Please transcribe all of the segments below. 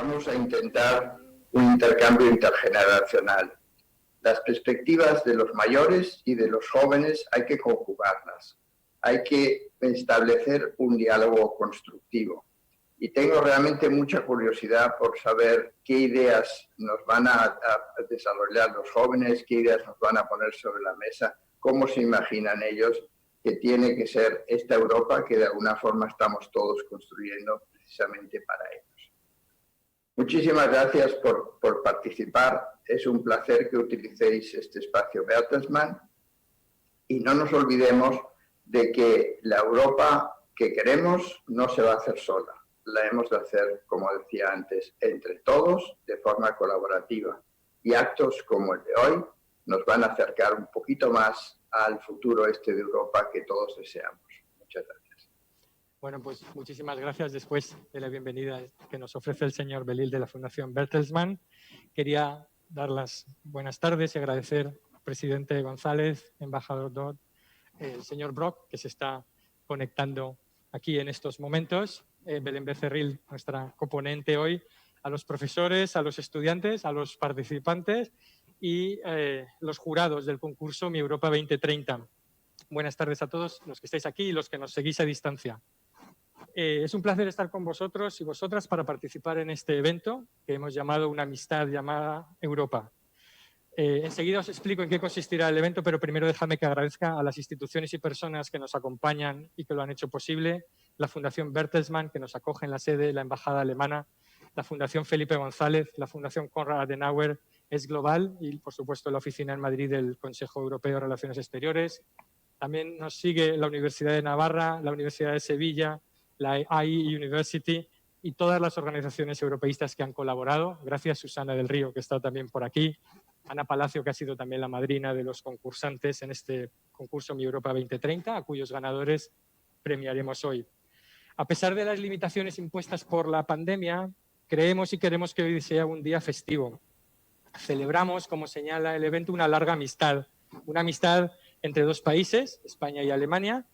vamos a intentar un intercambio intergeneracional. Las perspectivas de los mayores y de los jóvenes hay que conjugarlas. Hay que establecer un diálogo constructivo. Y tengo realmente mucha curiosidad por saber qué ideas nos van a desarrollar los jóvenes, qué ideas nos van a poner sobre la mesa, cómo se imaginan ellos que tiene que ser esta Europa que de alguna forma estamos todos construyendo precisamente para ellos. Muchísimas gracias por participar. Es un placer que utilicéis este espacio Bertelsmann y no nos olvidemos de que la Europa que queremos no se va a hacer sola. La hemos de hacer, como decía antes, entre todos, de forma colaborativa. Y actos como el de hoy nos van a acercar un poquito más al futuro de Europa que todos deseamos. Muchas gracias. Bueno, pues muchísimas gracias. Después de la bienvenida que nos ofrece el señor Belil de la Fundación Bertelsmann, quería dar las buenas tardes y agradecer al presidente González, embajador Dodd, el señor Brock, que se está conectando aquí en estos momentos, Belén Becerril, nuestra coponente hoy, a los profesores, a los estudiantes, a los participantes y los jurados del concurso Mi Europa 2030. Buenas tardes a todos los que estáis aquí y los que nos seguís a distancia. Es un placer estar con vosotros y vosotras para participar en este evento que hemos llamado Una amistad llamada Europa. Enseguida os explico en qué consistirá el evento, pero primero déjame que agradezca a las instituciones y personas que nos acompañan y que lo han hecho posible, la Fundación Bertelsmann, que nos acoge en la sede de la Embajada Alemana, la Fundación Felipe González, la Fundación Konrad Adenauer, es global y, por supuesto, la oficina en Madrid del Consejo Europeo de Relaciones Exteriores. También nos sigue la Universidad de Navarra, la Universidad de Sevilla, la AI University y todas las organizaciones europeístas que han colaborado. Gracias, Susana del Río, que está también por aquí. Ana Palacio, que ha sido también la madrina de los concursantes en este concurso Mi Europa 2030, a cuyos ganadores premiaremos hoy. A pesar de las limitaciones impuestas por la pandemia, creemos y queremos que hoy sea un día festivo. Celebramos, como señala el evento, una larga amistad. Una amistad entre dos países, España y Alemania,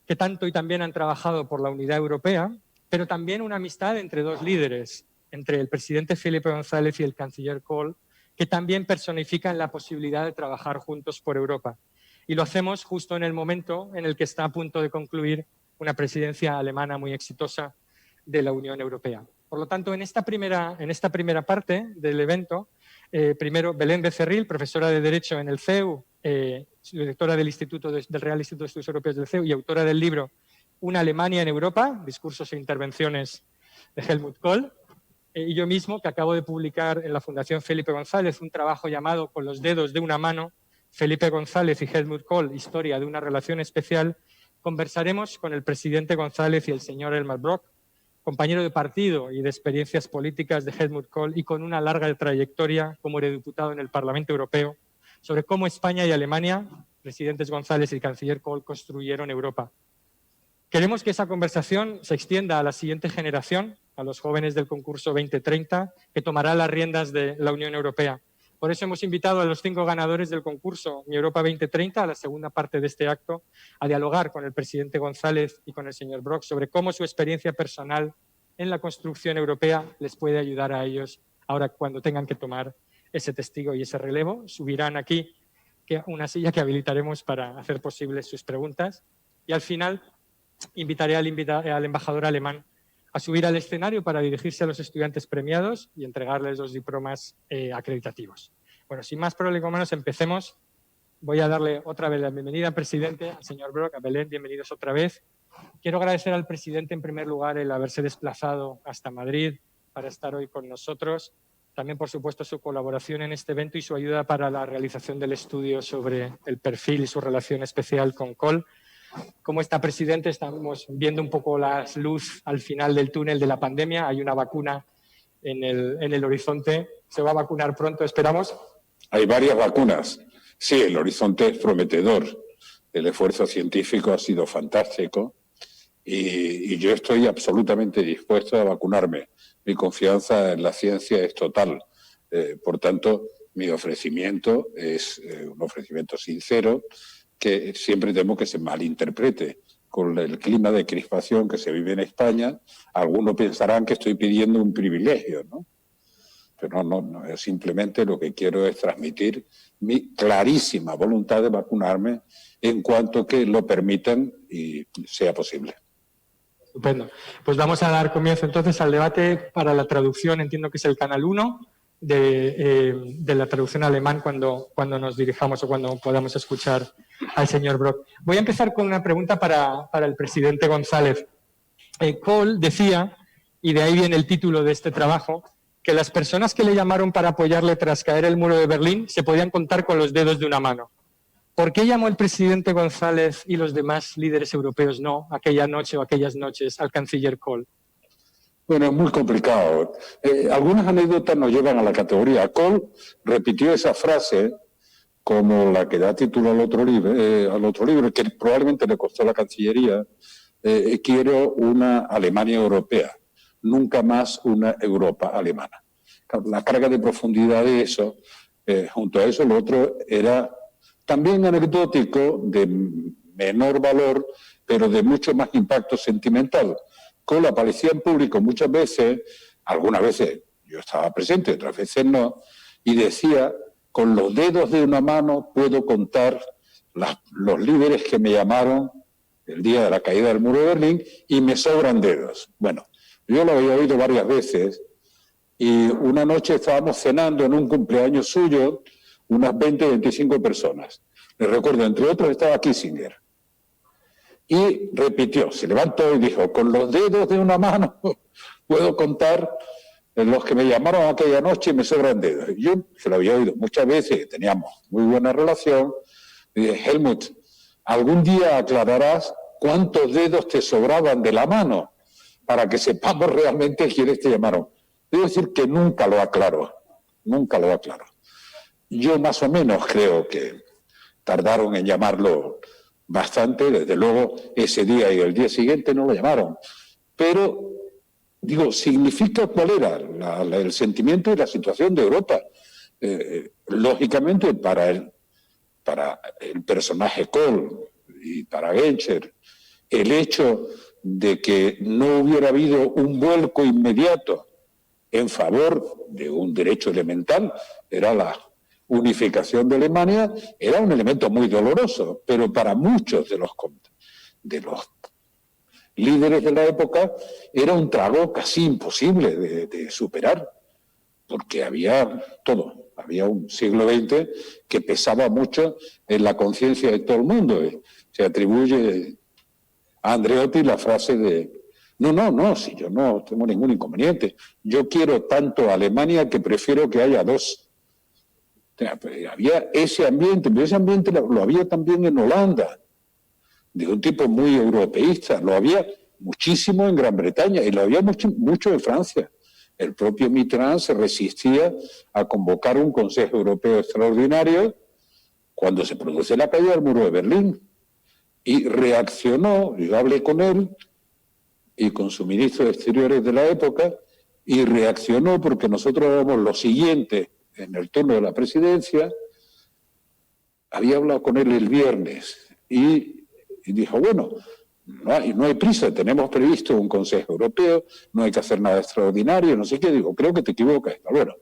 que tanto y también han trabajado por la unidad europea, pero también una amistad entre dos líderes, entre el presidente Felipe González y el canciller Kohl, que también personifican la posibilidad de trabajar juntos por Europa. Y lo hacemos justo en el momento en el que está a punto de concluir una presidencia alemana muy exitosa de la Unión Europea. Por lo tanto, en esta primera parte del evento, primero Belén Becerril, profesora de Derecho en el CEU, directora del Real Instituto de Estudios Europeos del CEU y autora del libro Una Alemania en Europa, discursos e intervenciones de Helmut Kohl, y yo mismo, que acabo de publicar en la Fundación Felipe González un trabajo llamado Con los dedos de una mano, Felipe González y Helmut Kohl, historia de una relación especial, conversaremos con el presidente González y el señor Elmar Brok, compañero de partido y de experiencias políticas de Helmut Kohl y con una larga trayectoria como eurodiputado en el Parlamento Europeo, sobre cómo España y Alemania, presidentes González y canciller Kohl, construyeron Europa. Queremos que esa conversación se extienda a la siguiente generación, a los jóvenes del concurso 2030, que tomará las riendas de la Unión Europea. Por eso hemos invitado a los 5 ganadores del concurso Mi Europa 2030, a la segunda parte de este acto, a dialogar con el presidente González y con el señor Brok sobre cómo su experiencia personal en la construcción europea les puede ayudar a ellos ahora cuando tengan que tomar ese testigo y ese relevo. Subirán aquí una silla que habilitaremos para hacer posibles sus preguntas. Y al final invitaré al embajador alemán a subir al escenario para dirigirse a los estudiantes premiados y entregarles los diplomas acreditativos. Bueno, sin más problemas, empecemos. Voy a darle otra vez la bienvenida al presidente, al señor Brok, a Belén, bienvenidos otra vez. Quiero agradecer al presidente, en primer lugar, el haberse desplazado hasta Madrid para estar hoy con nosotros. También, por supuesto, su colaboración en este evento y su ayuda para la realización del estudio sobre el perfil y su relación especial con Kohl. Como está, presidente, estamos viendo un poco la luz al final del túnel de la pandemia. Hay una vacuna en el horizonte. ¿Se va a vacunar pronto, esperamos? Hay varias vacunas. Sí, el horizonte es prometedor. El esfuerzo científico ha sido fantástico y yo estoy absolutamente dispuesto a vacunarme. Mi confianza en la ciencia es total. Por tanto, mi ofrecimiento es un ofrecimiento sincero, que siempre temo que se malinterprete con el clima de crispación que se vive en España, algunos pensarán que estoy pidiendo un privilegio, ¿no? Pero no, simplemente lo que quiero es transmitir mi clarísima voluntad de vacunarme en cuanto que lo permitan y sea posible. Estupendo. Pues vamos a dar comienzo entonces al debate para la traducción, entiendo que es el canal 1 de la traducción alemán cuando nos dirijamos o cuando podamos escuchar al señor Brok. Voy a empezar con una pregunta para el presidente González. Kohl decía, y de ahí viene el título de este trabajo, que las personas que le llamaron para apoyarle tras caer el muro de Berlín se podían contar con los dedos de una mano. ¿Por qué llamó el presidente González y los demás líderes europeos no, aquella noche o aquellas noches, al canciller Kohl? Bueno, es muy complicado. Algunas anécdotas nos llevan a la categoría. Kohl repitió esa frase como la que da título al otro libro, que probablemente le costó la Cancillería. Quiero una Alemania europea, nunca más una Europa alemana. La carga de profundidad de eso, junto a eso, lo otro era también anecdótico, de menor valor, pero de mucho más impacto sentimental. Kohl aparecía en público muchas veces, algunas veces yo estaba presente, otras veces no, y decía, con los dedos de una mano puedo contar los líderes que me llamaron el día de la caída del muro de Berlín y me sobran dedos. Bueno, yo lo había oído varias veces y una noche estábamos cenando en un cumpleaños suyo, unas 20 o 25 personas. Les recuerdo, entre otros estaba Kissinger. Y repitió, se levantó y dijo, con los dedos de una mano puedo contar los que me llamaron aquella noche y me sobran dedos. Yo se lo había oído muchas veces, teníamos muy buena relación. Y dije, Helmut, algún día aclararás cuántos dedos te sobraban de la mano para que sepamos realmente quiénes te llamaron. Debo decir que nunca lo aclaró, nunca lo aclaró. Yo más o menos creo que tardaron en llamarlo bastante, desde luego ese día y el día siguiente no lo llamaron. Pero, digo, significa cuál era el sentimiento y la situación de Europa. Lógicamente, para el personaje Kohl y para Genscher, el hecho de que no hubiera habido un vuelco inmediato en favor de un derecho elemental, era la unificación de Alemania, era un elemento muy doloroso, pero para muchos de los líderes de la época era un trago casi imposible de superar, porque había todo, había un siglo XX que pesaba mucho en la conciencia de todo el mundo. Se atribuye a Andreotti la frase de no, si yo no tengo ningún inconveniente, yo quiero tanto a Alemania que prefiero que haya dos. Había ese ambiente, pero ese ambiente lo había también en Holanda, de un tipo muy europeísta, lo había muchísimo en Gran Bretaña y lo había mucho en Francia. El propio Mitterrand se resistía a convocar un Consejo Europeo extraordinario cuando se produce la caída del muro de Berlín y reaccionó, yo hablé con él y con su ministro de Exteriores de la época, y reaccionó porque nosotros éramos lo siguiente en el turno de la presidencia. Había hablado con él el viernes y dijo, bueno, no hay prisa, tenemos previsto un Consejo Europeo, no hay que hacer nada extraordinario, no sé qué. Digo, creo que te equivocas. Bueno,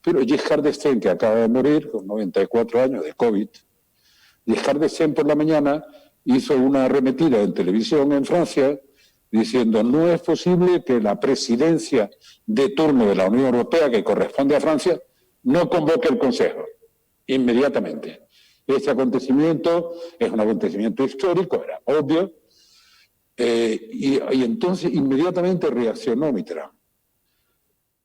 pero Giscard d'Estaing, que acaba de morir con 94 años de COVID, Giscard d'Estaing por la mañana hizo una arremetida en televisión en Francia diciendo, no es posible que la presidencia de turno de la Unión Europea, que corresponde a Francia, no convoque el Consejo inmediatamente. Este acontecimiento es un acontecimiento histórico, era obvio, y entonces inmediatamente reaccionó Mitterrand.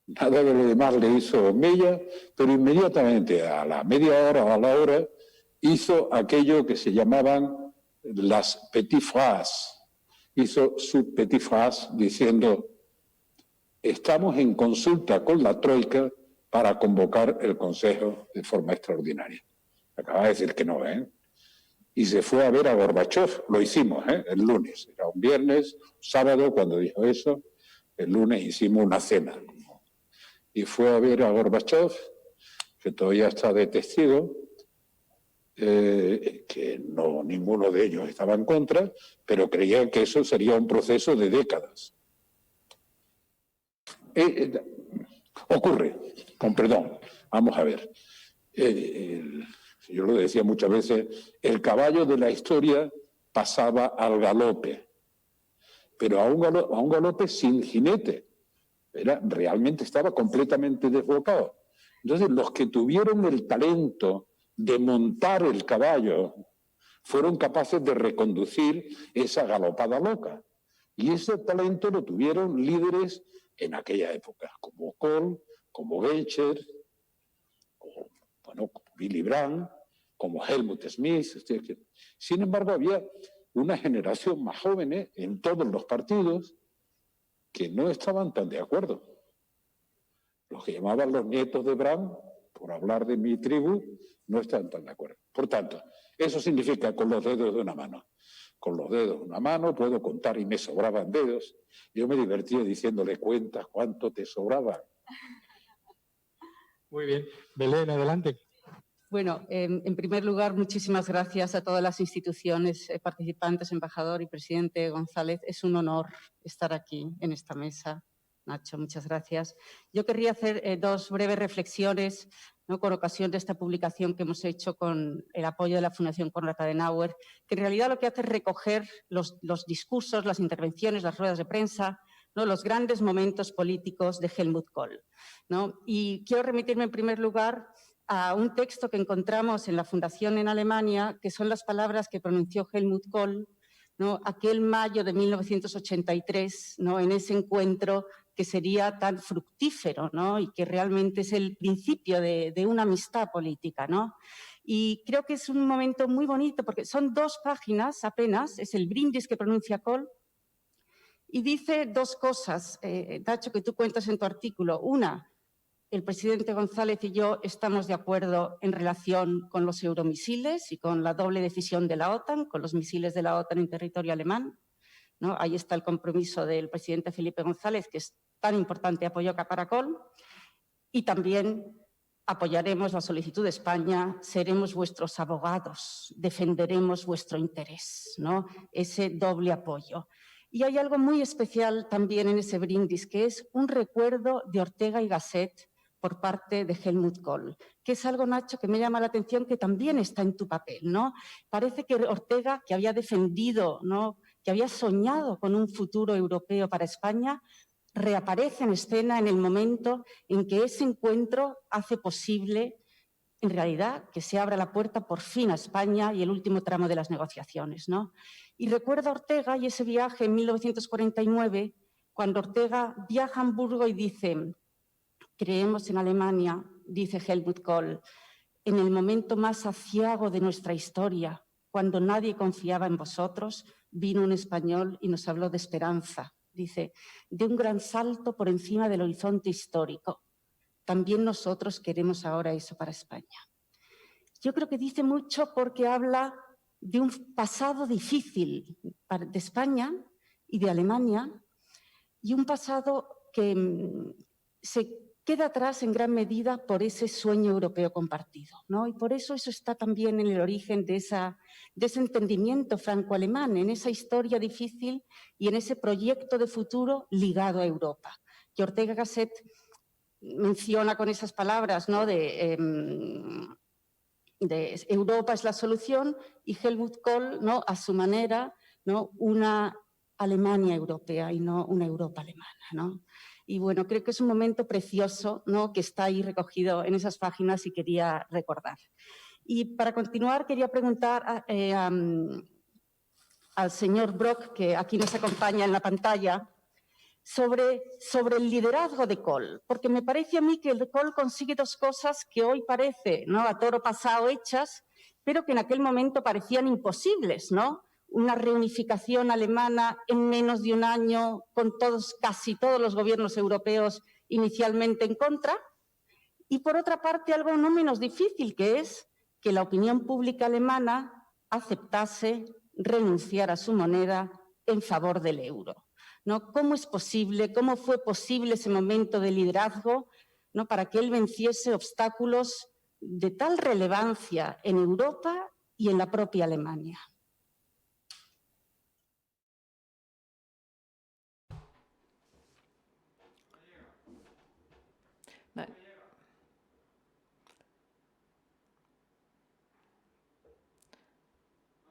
Nada de lo demás le hizo mella, pero inmediatamente, a la media hora o a la hora, hizo aquello que se llamaban las petites phrases. Hizo su petite phrase diciendo, estamos en consulta con la Troika para convocar el Consejo de forma extraordinaria. Acaba de decir que no, ¿eh? Y se fue a ver a Gorbachev, lo hicimos, el lunes, era un viernes, sábado cuando dijo eso, el lunes hicimos una cena. Y fue a ver a Gorbachev, que todavía está de testigo, que no, ninguno de ellos estaba en contra, pero creían que eso sería un proceso de décadas. Ocurre, con perdón, vamos a ver. Yo lo decía muchas veces, el caballo de la historia pasaba al galope, pero a un galope sin jinete. Realmente estaba completamente desbocado. Entonces, los que tuvieron el talento de montar el caballo fueron capaces de reconducir esa galopada loca. Y ese talento lo tuvieron líderes en aquella época, como Kohl, como Genscher, como Willy Brandt, como Helmut Schmidt. Sin embargo, había una generación más joven en todos los partidos que no estaban tan de acuerdo. Los que llamaban los nietos de Brandt, por hablar de mi tribu, no estaban tan de acuerdo. Por tanto, eso significa con los dedos de una mano. Con los dedos de una mano puedo contar y me sobraban dedos. Yo me divertía diciéndole, cuentas cuánto te sobraba. Muy bien. Belén, adelante. Bueno, en primer lugar, muchísimas gracias a todas las instituciones participantes, embajador y presidente González. Es un honor estar aquí en esta mesa. Nacho, muchas gracias. Yo querría hacer dos breves reflexiones, ¿no?, con ocasión de esta publicación que hemos hecho con el apoyo de la Fundación Konrad Adenauer, que en realidad lo que hace es recoger los discursos, las intervenciones, las ruedas de prensa, ¿no?, los grandes momentos políticos de Helmut Kohl, ¿no? Y quiero remitirme en primer lugar a un texto que encontramos en la Fundación en Alemania, que son las palabras que pronunció Helmut Kohl, ¿no?, aquel mayo de 1983, ¿no?, en ese encuentro que sería tan fructífero, ¿no?, y que realmente es el principio de una amistad política, ¿no? Y creo que es un momento muy bonito porque son 2 páginas apenas, es el brindis que pronuncia Kohl, y dice 2 cosas, Nacho, que tú cuentas en tu artículo. Una, el presidente González y yo estamos de acuerdo en relación con los euromisiles y con la doble decisión de la OTAN, con los misiles de la OTAN en territorio alemán, ¿no? Ahí está el compromiso del presidente Felipe González, que es tan importante apoyo para Kohl. Y también apoyaremos la solicitud de España, seremos vuestros abogados, defenderemos vuestro interés, ¿no? Ese doble apoyo. Y hay algo muy especial también en ese brindis, que es un recuerdo de Ortega y Gasset por parte de Helmut Kohl, que es algo, Nacho, que me llama la atención, que también está en tu papel, ¿no? Parece que Ortega, que había defendido, ¿no?, que había soñado con un futuro europeo para España, reaparece en escena en el momento en que ese encuentro hace posible, en realidad, que se abra la puerta por fin a España y el último tramo de las negociaciones, ¿no? Y recuerda a Ortega y ese viaje en 1949, cuando Ortega viaja a Hamburgo y dice: creemos en Alemania, dice Helmut Kohl, en el momento más aciago de nuestra historia, cuando nadie confiaba en vosotros, vino un español y nos habló de esperanza. Dice, de un gran salto por encima del horizonte histórico. También nosotros queremos ahora eso para España. Yo creo que dice mucho porque habla de un pasado difícil de España y de Alemania, y un pasado que se queda atrás en gran medida por ese sueño europeo compartido, ¿no? Y por eso está también en el origen de ese entendimiento franco-alemán, en esa historia difícil y en ese proyecto de futuro ligado a Europa. Que Ortega Gasset menciona con esas palabras, ¿no?, de Europa es la solución, y Helmut Kohl, ¿no?, a su manera, ¿no?, una Alemania europea y no una Europa alemana, ¿no? Y bueno, creo que es un momento precioso, ¿no?, que está ahí recogido en esas páginas y quería recordar. Y para continuar, quería preguntar al señor Brok, que aquí nos acompaña en la pantalla, sobre el liderazgo de Kohl, porque me parece a mí que el Kohl consigue 2 cosas que hoy parece, ¿no?, a toro pasado hechas, pero que en aquel momento parecían imposibles, ¿no? Una reunificación alemana en menos de un año, con casi todos los gobiernos europeos inicialmente en contra, y por otra parte algo no menos difícil, que es que la opinión pública alemana aceptase renunciar a su moneda en favor del euro, ¿no? ¿Cómo es posible, cómo fue posible ese momento de liderazgo, ¿no?, para que él venciese obstáculos de tal relevancia en Europa y en la propia Alemania.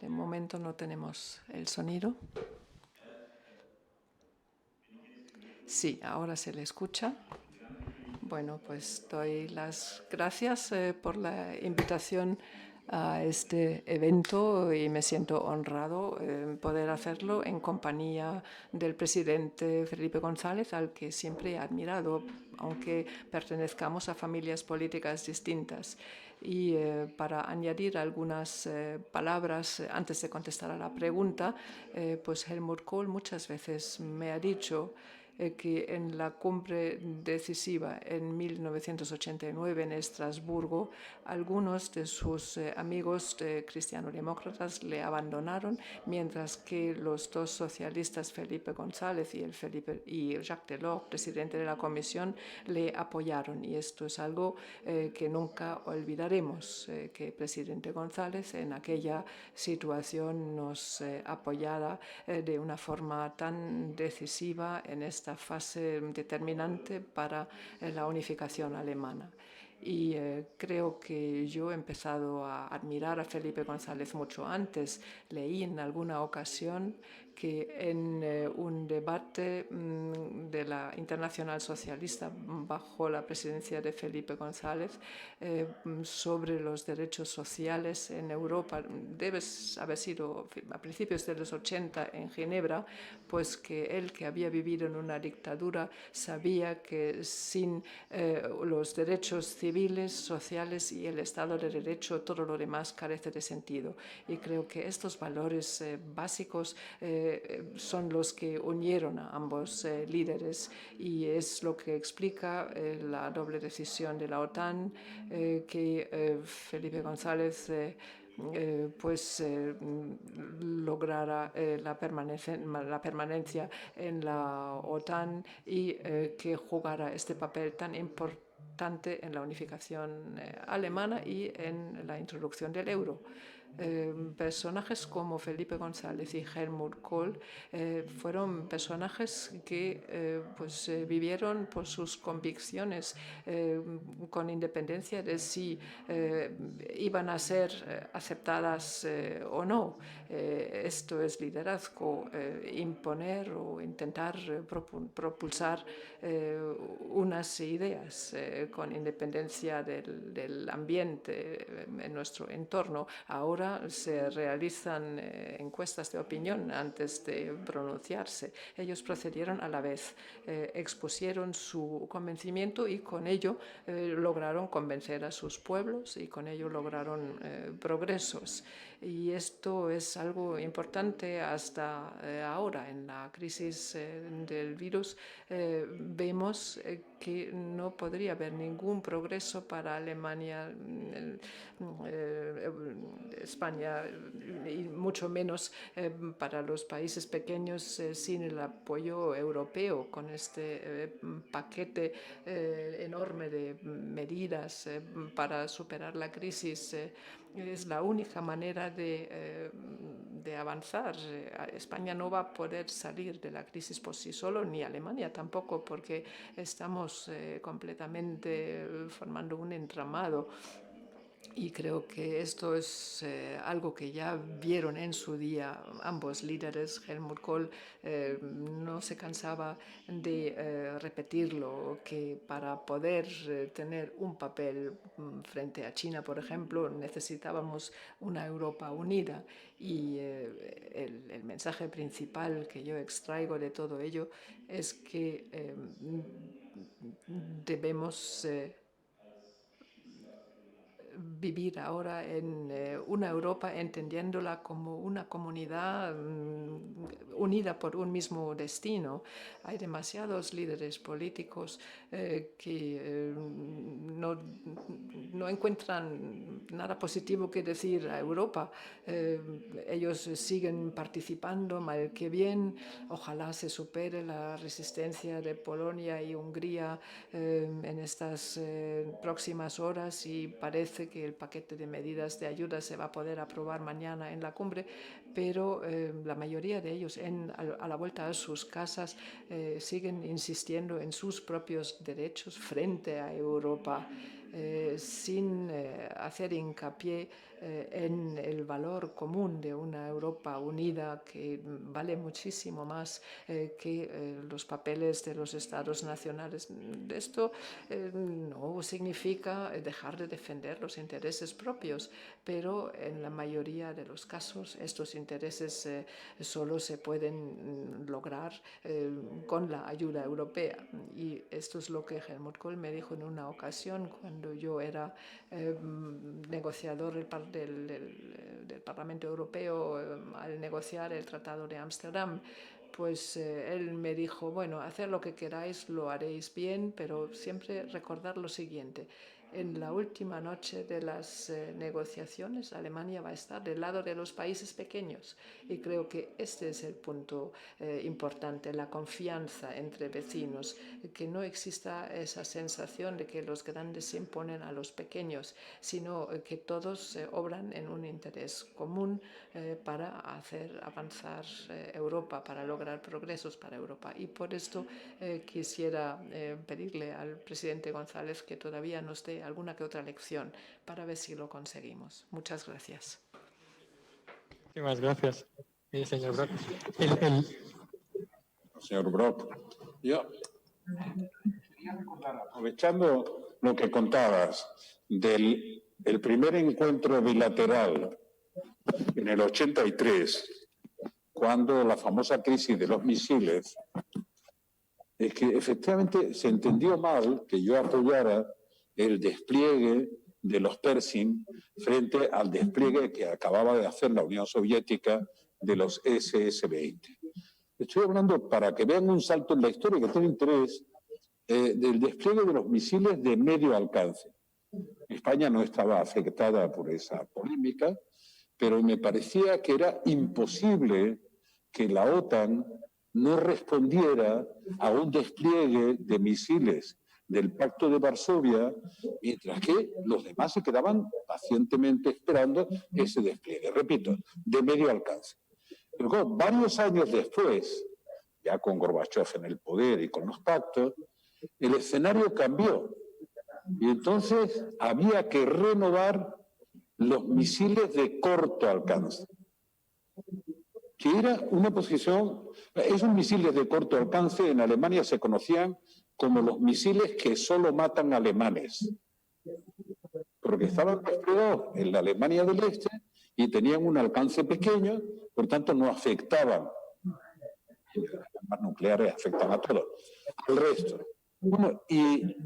De momento no tenemos el sonido. Sí, ahora se le escucha. Bueno, pues doy las gracias por la invitación a este evento y me siento honrado en poder hacerlo en compañía del presidente Felipe González, al que siempre he admirado, aunque pertenezcamos a familias políticas distintas. Y para añadir algunas palabras antes de contestar a la pregunta, pues Helmut Kohl muchas veces me ha dicho que en la cumbre decisiva en 1989 en Estrasburgo, algunos de sus amigos cristiano-demócratas le abandonaron, mientras que los dos socialistas, Felipe González y Jacques Delors, presidente de la Comisión, le apoyaron. Y esto es algo que nunca olvidaremos, que el presidente González en aquella situación nos apoyara de una forma tan decisiva en esta fase determinante para la unificación alemana. Y creo que yo he empezado a admirar a Felipe González mucho antes. Leí en alguna ocasión que en un debate de la Internacional Socialista bajo la presidencia de Felipe González sobre los derechos sociales en Europa, debe haber sido a principios de los 80 en Ginebra, pues que él, que había vivido en una dictadura, sabía que sin los derechos civiles, sociales y el Estado de Derecho, todo lo demás carece de sentido. Y creo que estos valores básicos son los que unieron a ambos líderes, y es lo que explica la doble decisión de la OTAN, que Felipe González lograra la permanencia en la OTAN y que jugara este papel tan importante en la unificación alemana y en la introducción del euro. Personajes como Felipe González y Helmut Kohl fueron personajes que vivieron por sus convicciones con independencia de si iban a ser aceptadas o no. Esto es liderazgo, imponer o intentar propulsar unas ideas con independencia del ambiente en nuestro entorno. Ahora se realizan encuestas de opinión antes de pronunciarse. Ellos procedieron a la vez, expusieron su convencimiento y con ello lograron convencer a sus pueblos y con ello lograron progresos. Y esto es algo importante hasta ahora. En la crisis del virus vemos que no podría haber ningún progreso para Alemania, España y mucho menos para los países pequeños sin el apoyo europeo, con este paquete enorme de medidas para superar la crisis. Es la única manera de avanzar. España no va a poder salir de la crisis por sí solo, ni Alemania tampoco, porque estamos completamente formando un entramado. Y creo que esto es algo que ya vieron en su día ambos líderes. Helmut Kohl no se cansaba de repetirlo, que para poder tener un papel frente a China, por ejemplo, necesitábamos una Europa unida. Y el mensaje principal que yo extraigo de todo ello es que debemos vivir ahora en una Europa entendiéndola como una comunidad unida por un mismo destino. Hay demasiados líderes políticos que no encuentran nada positivo que decir a Europa. Ellos siguen participando mal que bien. Ojalá se supere la resistencia de Polonia y Hungría en estas próximas horas, y parece parece que el paquete de medidas de ayuda se va a poder aprobar mañana en la cumbre, pero la mayoría de ellos a la vuelta a sus casas siguen insistiendo en sus propios derechos frente a Europa, sin hacer hincapié en el valor común de una Europa unida que vale muchísimo más que los papeles de los estados nacionales. Esto no significa dejar de defender los intereses propios, pero en la mayoría de los casos estos intereses solo se pueden lograr con la ayuda europea. Y esto es lo que Helmut Kohl me dijo en una ocasión cuando yo era negociador del Parlamento Europeo al negociar el Tratado de Ámsterdam. Pues él me dijo, bueno, hacer lo que queráis, lo haréis bien, pero siempre recordar lo siguiente. En la última noche de las negociaciones, Alemania va a estar del lado de los países pequeños. Y creo que este es el punto importante, la confianza entre vecinos, que no exista esa sensación de que los grandes se imponen a los pequeños, sino que todos obran en un interés común para hacer avanzar Europa, para lograr progresos para Europa. Y por esto quisiera pedirle al presidente González que todavía nos dé alguna que otra lección para ver si lo conseguimos. Muchas gracias. Muchísimas gracias, señor Brok. Señor Brok, yo quería recordar, aprovechando lo que contabas del primer encuentro bilateral en el 83, cuando la famosa crisis de los misiles, es que efectivamente se entendió mal que yo apoyara el despliegue de los Pershing frente al despliegue que acababa de hacer la Unión Soviética de los SS-20. Estoy hablando, para que vean un salto en la historia que tiene interés, del despliegue de los misiles de medio alcance. España no estaba afectada por esa polémica, pero me parecía que era imposible que la OTAN no respondiera a un despliegue de misiles del Pacto de Varsovia, mientras que los demás se quedaban pacientemente esperando ese despliegue, repito, de medio alcance. Luego, varios años después, ya con Gorbachev en el poder y con los pactos, el escenario cambió. Y entonces había que renovar los misiles de corto alcance, que era una posición. Esos misiles de corto alcance en Alemania se conocían como los misiles que solo matan alemanes, porque estaban desplegados en la Alemania del Este y tenían un alcance pequeño, por tanto no afectaban. Las armas nucleares afectan a todos, al resto. Bueno, y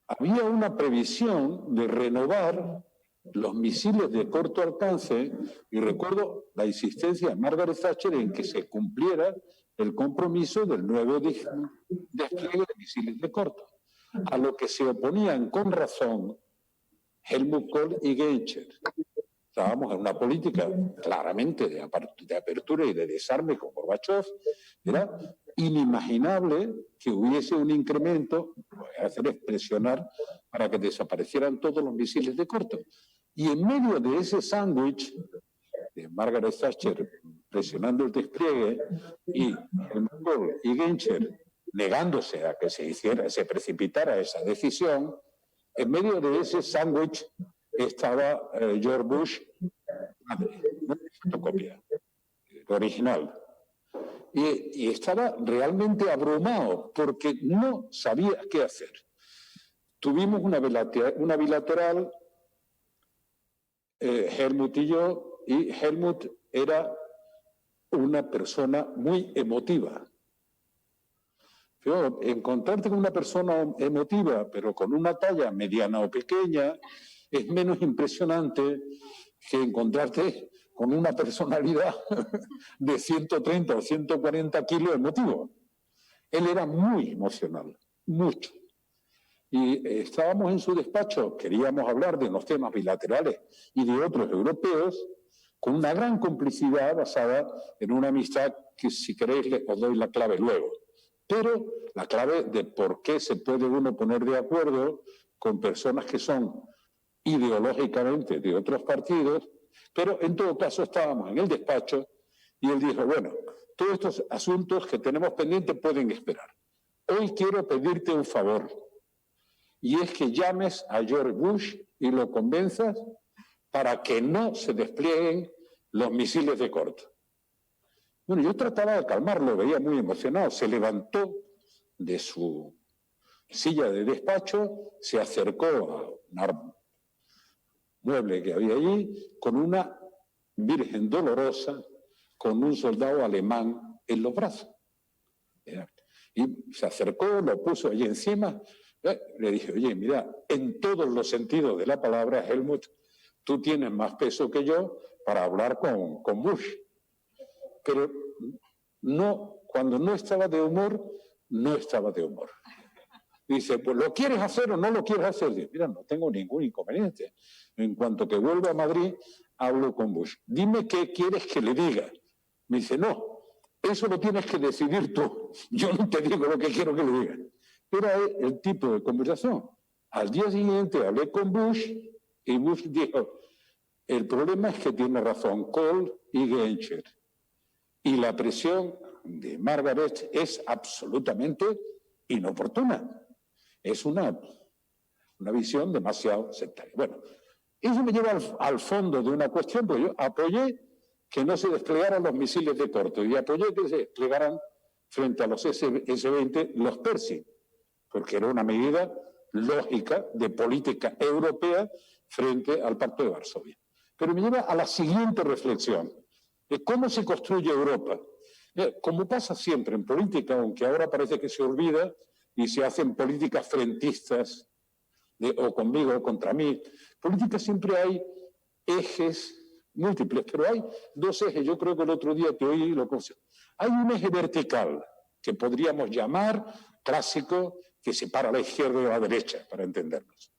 había una previsión de renovar los misiles de corto alcance, y recuerdo la insistencia de Margaret Thatcher en que se cumpliera el compromiso del nuevo despliegue de misiles de corto, a lo que se oponían con razón Helmut Kohl y Genscher. Estábamos en una política claramente de apertura y de desarme con Gorbachev. Era inimaginable que hubiese un incremento, lo que hacer es presionar para que desaparecieran todos los misiles de corto. Y en medio de ese sándwich de Margaret Thatcher presionando el despliegue y Helmut Kohl y Genscher negándose a que se precipitara esa decisión, en medio de ese sándwich estaba George Bush, una fotocopia, el original. Y estaba realmente abrumado porque no sabía qué hacer. Tuvimos una bilateral, Helmut y yo, y Helmut era una persona muy emotiva. Pero encontrarte con una persona emotiva, pero con una talla mediana o pequeña, es menos impresionante que encontrarte con una personalidad de 130 o 140 kilos emotivo. Él era muy emocional, mucho. Y estábamos en su despacho, queríamos hablar de unos temas bilaterales y de otros europeos, con una gran complicidad basada en una amistad que, si queréis, os doy la clave luego. Pero la clave de por qué se puede uno poner de acuerdo con personas que son ideológicamente de otros partidos, pero en todo caso estábamos en el despacho y él dijo, bueno, todos estos asuntos que tenemos pendientes pueden esperar. Hoy quiero pedirte un favor, y es que llames a George Bush y lo convenzas para que no se desplieguen los misiles de corto. Bueno, yo trataba de calmarlo, veía muy emocionado. Se levantó de su silla de despacho, se acercó a un mueble que había allí con una Virgen Dolorosa, con un soldado alemán en los brazos. Y se acercó, lo puso allí encima. Le dije, oye, mira, en todos los sentidos de la palabra, Helmut, tú tienes más peso que yo para hablar con Bush. Pero no, cuando no estaba de humor, no estaba de humor. Dice, pues ¿lo quieres hacer o no lo quieres hacer? Dice, mira, no tengo ningún inconveniente. En cuanto que vuelva a Madrid, hablo con Bush. Dime qué quieres que le diga. Me dice, no, eso lo tienes que decidir tú. Yo no te digo lo que quiero que le diga. Era el tipo de conversación. Al día siguiente hablé con Bush y Bush dijo, el problema es que tiene razón Kohl y Genscher. Y la presión de Margaret es absolutamente inoportuna. Es una visión demasiado sectaria. Bueno, eso me lleva al fondo de una cuestión, porque yo apoyé que no se desplegaran los misiles de corto y apoyé que se desplegaran frente a los S-20 los Pershing, porque era una medida lógica de política europea frente al Pacto de Varsovia. Pero me lleva a la siguiente reflexión, de cómo se construye Europa. Como pasa siempre en política, aunque ahora parece que se olvida y se hacen políticas frentistas, o conmigo o contra mí. Política siempre hay ejes múltiples, pero hay dos ejes. Yo creo que el otro día te oí lo confieso. Hay un eje vertical que podríamos llamar clásico, que separa la izquierda de la derecha, para entendernos.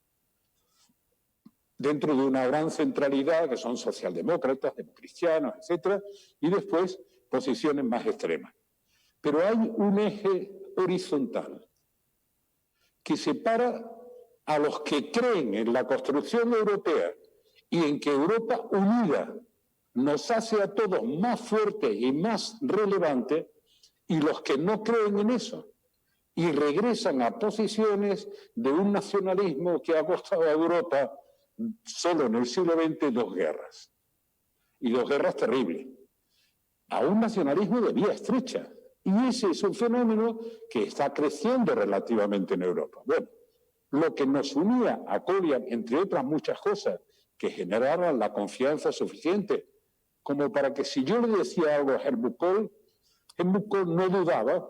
Dentro de una gran centralidad, que son socialdemócratas, democristianos, etc., y después posiciones más extremas. Pero hay un eje horizontal que separa a los que creen en la construcción europea y en que Europa unida nos hace a todos más fuertes y más relevantes, y los que no creen en eso y regresan a posiciones de un nacionalismo que ha costado a Europa solo en el siglo XX 2 guerras, y 2 guerras terribles, a un nacionalismo de vía estrecha. Y ese es un fenómeno que está creciendo relativamente en Europa. Bueno, lo que nos unía a Kohl, entre otras muchas cosas, que generaban la confianza suficiente, como para que si yo le decía algo a Helmut Kohl no dudaba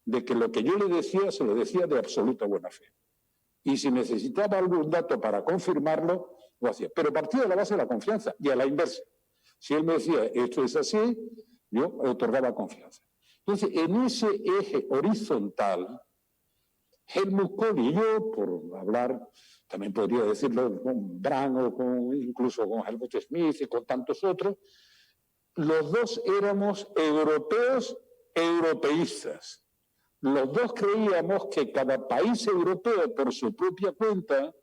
de que lo que yo le decía se lo decía de absoluta buena fe. Y si necesitaba algún dato para confirmarlo, lo hacía. Pero partía de la base de la confianza, y a la inversa. Si él me decía, esto es así, yo otorgaba confianza. Entonces, en ese eje horizontal, Helmut Kohl y yo, por hablar, también podría decirlo con Brandt o incluso con Helmut Schmidt y con tantos otros, los dos éramos europeos europeístas. Los dos creíamos que cada país europeo, por su propia cuenta,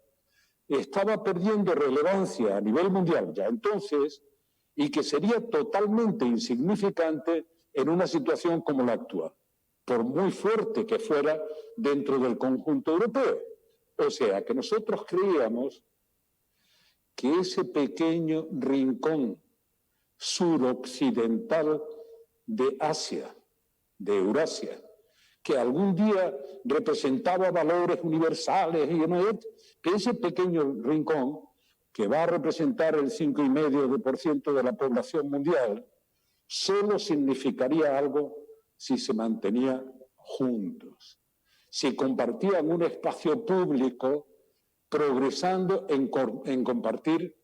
estaba perdiendo relevancia a nivel mundial ya entonces, y que sería totalmente insignificante en una situación como la actual, por muy fuerte que fuera dentro del conjunto europeo. O sea, que nosotros creíamos que ese pequeño rincón suroccidental de Asia, de Eurasia, que algún día representaba valores universales, y que ese pequeño rincón, que va a representar el 5,5% de la población mundial, solo significaría algo si se mantenía juntos, si compartían un espacio público progresando en compartir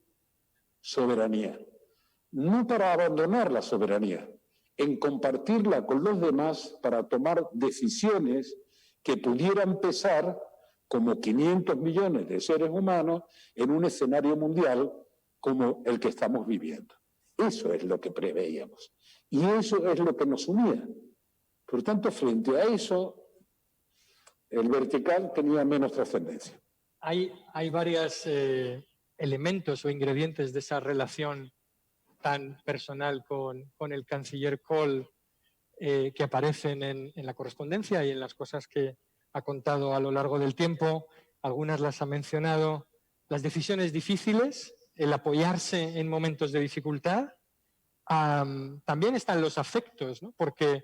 soberanía. No para abandonar la soberanía, en compartirla con los demás para tomar decisiones que pudieran pesar como 500 millones de seres humanos en un escenario mundial como el que estamos viviendo. Eso es lo que preveíamos. Y eso es lo que nos unía. Por tanto, frente a eso, el vertical tenía menos trascendencia. Hay varias elementos o ingredientes de esa relación tan personal con el canciller Kohl que aparecen en la correspondencia y en las cosas que ha contado a lo largo del tiempo. Algunas las ha mencionado. Las decisiones difíciles, el apoyarse en momentos de dificultad. También están los afectos, ¿no? Porque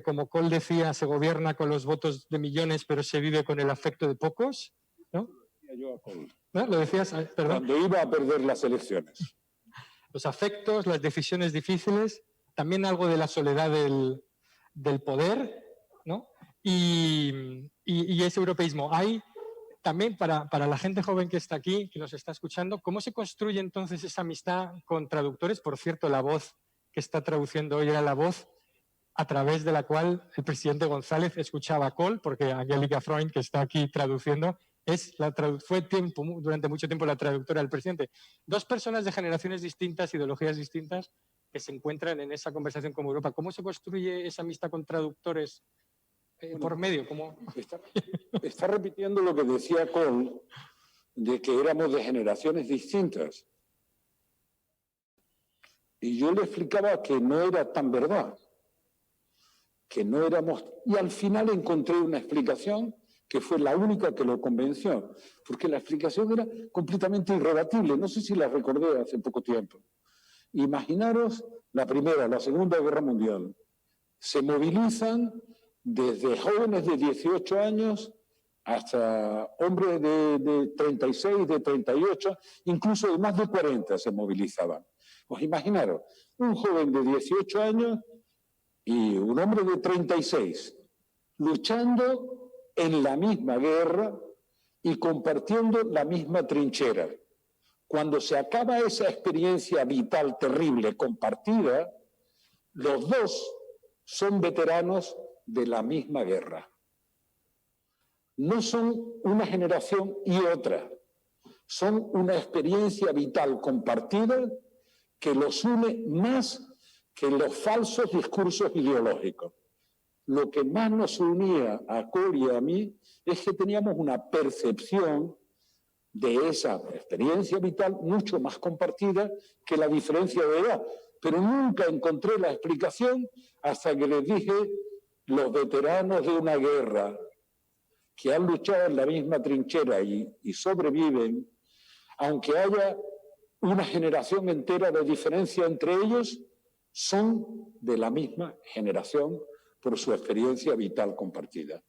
como Kohl decía, se gobierna con los votos de millones, pero se vive con el afecto de pocos, ¿no? Yo a Kohl. ¿No? ¿Lo decías? Perdón. Cuando iba a perder las elecciones. Los afectos, las decisiones difíciles, también algo de la soledad del poder, ¿no? Y ese europeísmo. Hay también para la gente joven que está aquí, que nos está escuchando, ¿cómo se construye entonces esa amistad con traductores? Por cierto, la voz que está traduciendo hoy era la voz a través de la cual el presidente González escuchaba a Kohl, porque Angélica Freund, que está aquí traduciendo, fue durante mucho tiempo la traductora del presidente. Dos personas de generaciones distintas, ideologías distintas, que se encuentran en esa conversación como Europa. ¿Cómo se construye esa amistad con traductores por medio? ¿Cómo? Está repitiendo lo que decía Kohl, de que éramos de generaciones distintas. Y yo le explicaba que no era tan verdad, que no éramos... Y al final encontré una explicación que fue la única que lo convenció, porque la explicación era completamente irrebatible. No sé si la recordé hace poco tiempo. Imaginaros la Primera, la Segunda Guerra Mundial. Se movilizan desde jóvenes de 18 años hasta hombres de 36, de 38, incluso de más de 40 se movilizaban. Pues imaginaros, un joven de 18 años y un hombre de 36 luchando en la misma guerra y compartiendo la misma trinchera. Cuando se acaba esa experiencia vital terrible compartida, los dos son veteranos de la misma guerra. No son una generación y otra, son una experiencia vital compartida que los une más que los falsos discursos ideológicos. Lo que más nos unía a Kohl y a mí es que teníamos una percepción de esa experiencia vital mucho más compartida que la diferencia de edad. Pero nunca encontré la explicación hasta que les dije los veteranos de una guerra que han luchado en la misma trinchera y sobreviven, aunque haya una generación entera de diferencia entre ellos, son de la misma generación por su experiencia vital compartida.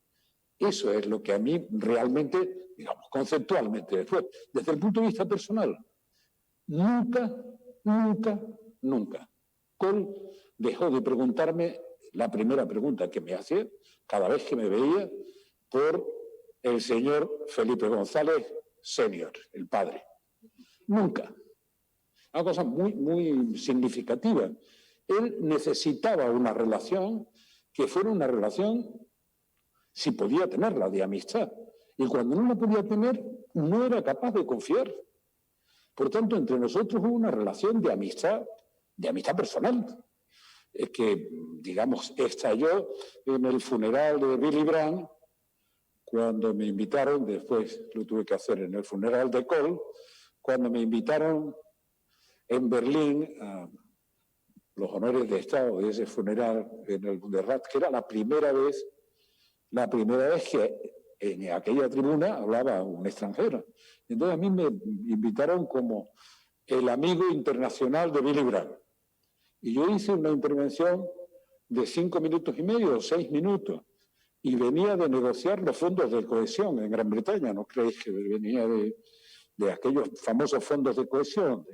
Eso es lo que a mí realmente, digamos, conceptualmente, después, desde el punto de vista personal, nunca Kohl dejó de preguntarme la primera pregunta que me hacía cada vez que me veía por el señor Felipe González Senior, el padre. Nunca. Una cosa muy significativa. Él necesitaba una relación que fuera una relación, si podía tenerla, de amistad. Y cuando no la podía tener, no era capaz de confiar. Por tanto, entre nosotros hubo una relación de amistad personal, que, digamos, estalló en el funeral de Willy Brandt, cuando me invitaron, después lo tuve que hacer en el funeral de Kohl, cuando me invitaron en Berlín a los honores de Estado de ese funeral en el Bundesrat, que era la primera vez que en aquella tribuna hablaba un extranjero. Entonces a mí me invitaron como el amigo internacional de Willy Brandt. Y yo hice una intervención de 5 minutos y medio, 6 minutos, y venía de negociar los fondos de cohesión en Gran Bretaña. ¿No creéis que venía de aquellos famosos fondos de cohesión?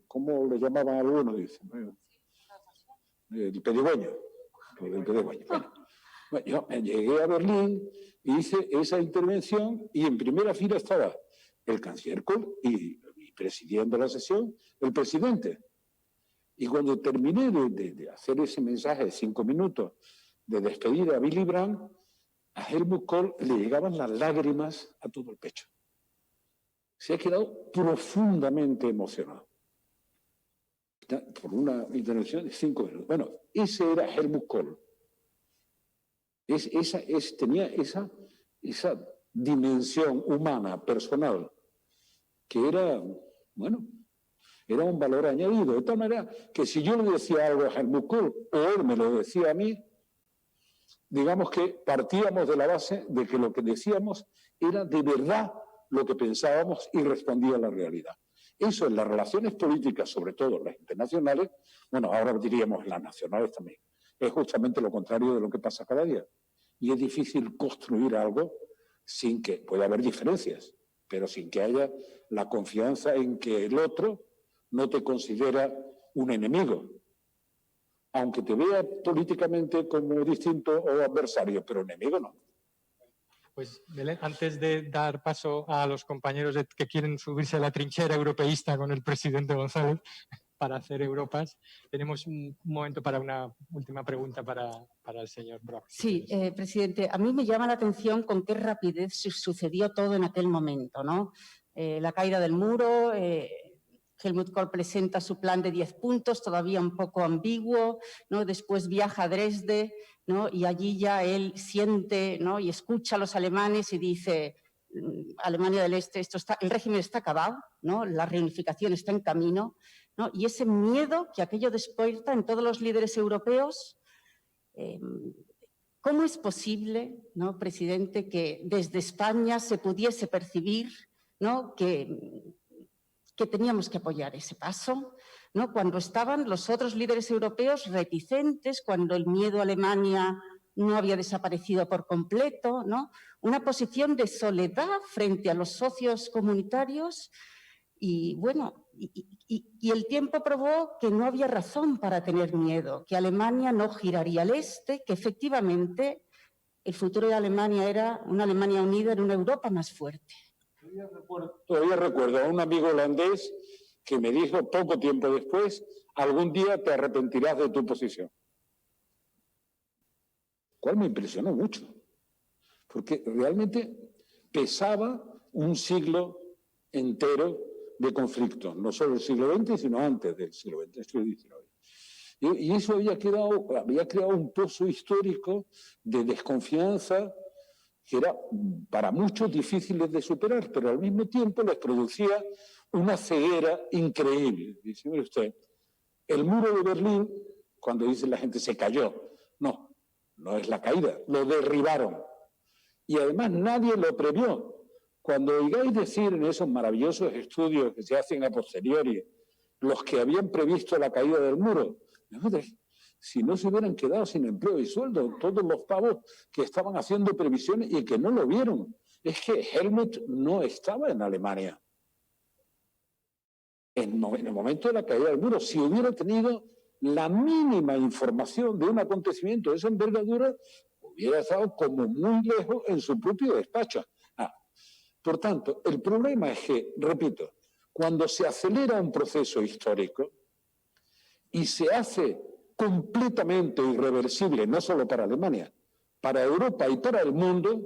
¿Cómo le llamaban algunos? Dicen, el pedigüeño. Bueno, yo llegué a Berlín, hice esa intervención y en primera fila estaba el canciller Kohl y presidiendo la sesión el presidente. Y cuando terminé de hacer ese mensaje de 5 minutos de despedida a Willy Brandt, a Helmut Kohl le llegaban las lágrimas a todo el pecho. Se ha quedado profundamente emocionado por una intervención de 5 minutos. Bueno, ese era Helmut Kohl. Tenía esa dimensión humana, personal, que era, bueno, era un valor añadido. De tal manera que si yo le decía algo a Helmut Kohl o él me lo decía a mí, digamos que partíamos de la base de que lo que decíamos era de verdad lo que pensábamos y respondía a la realidad. Eso en las relaciones políticas, sobre todo las internacionales, bueno, ahora diríamos en las nacionales también, es justamente lo contrario de lo que pasa cada día. Y es difícil construir algo sin que, puede haber diferencias, pero sin que haya la confianza en que el otro no te considera un enemigo, aunque te vea políticamente como distinto o adversario, pero enemigo no. Pues Belén, antes de dar paso a los compañeros que quieren subirse a la trinchera europeísta con el presidente González para hacer Europas, tenemos un momento para una última pregunta para el señor Brok. Sí, presidente, a mí me llama la atención con qué rapidez sucedió todo en aquel momento, ¿no? La caída del muro, Helmut Kohl presenta su plan de 10 puntos, todavía un poco ambiguo, ¿no? Después viaja a Dresde, ¿no? Y allí ya él siente, ¿no? Y escucha a los alemanes y dice, Alemania del Este, el régimen está acabado, ¿no? La reunificación está en camino, ¿no? Y ese miedo que aquello despierta en todos los líderes europeos, ¿cómo es posible, ¿no, presidente, que desde España se pudiese percibir, ¿no? que teníamos que apoyar ese paso, ¿no? Cuando estaban los otros líderes europeos reticentes, cuando el miedo a Alemania no había desaparecido por completo, ¿no? Una posición de soledad frente a los socios comunitarios y, bueno, y el tiempo probó que no había razón para tener miedo, que Alemania no giraría al este, que efectivamente el futuro de Alemania era una Alemania unida en una Europa más fuerte. Todavía recuerdo a un amigo holandés que me dijo poco tiempo después, algún día te arrepentirás de tu posición. Cual me impresionó mucho, porque realmente pesaba un siglo entero de conflicto, no solo el siglo XX, sino antes del siglo XX, el siglo XIX. Y eso había creado un pozo histórico de desconfianza que era para muchos difíciles de superar, pero al mismo tiempo les producía una ceguera increíble. Dice, mire usted, el muro de Berlín, cuando dice la gente se cayó, no es la caída, lo derribaron. Y además nadie lo previó. Cuando oigáis decir en esos maravillosos estudios que se hacen a posteriori, los que habían previsto la caída del muro, si no se hubieran quedado sin empleo y sueldo, todos los pavos que estaban haciendo previsiones y que no lo vieron. Es que Helmut no estaba en Alemania en el momento de la caída del muro. Si hubiera tenido la mínima información de un acontecimiento de esa envergadura, hubiera estado como muy lejos en su propio despacho. Por tanto, el problema es que, repito, cuando se acelera un proceso histórico y se hace completamente irreversible, no solo para Alemania, para Europa y para el mundo,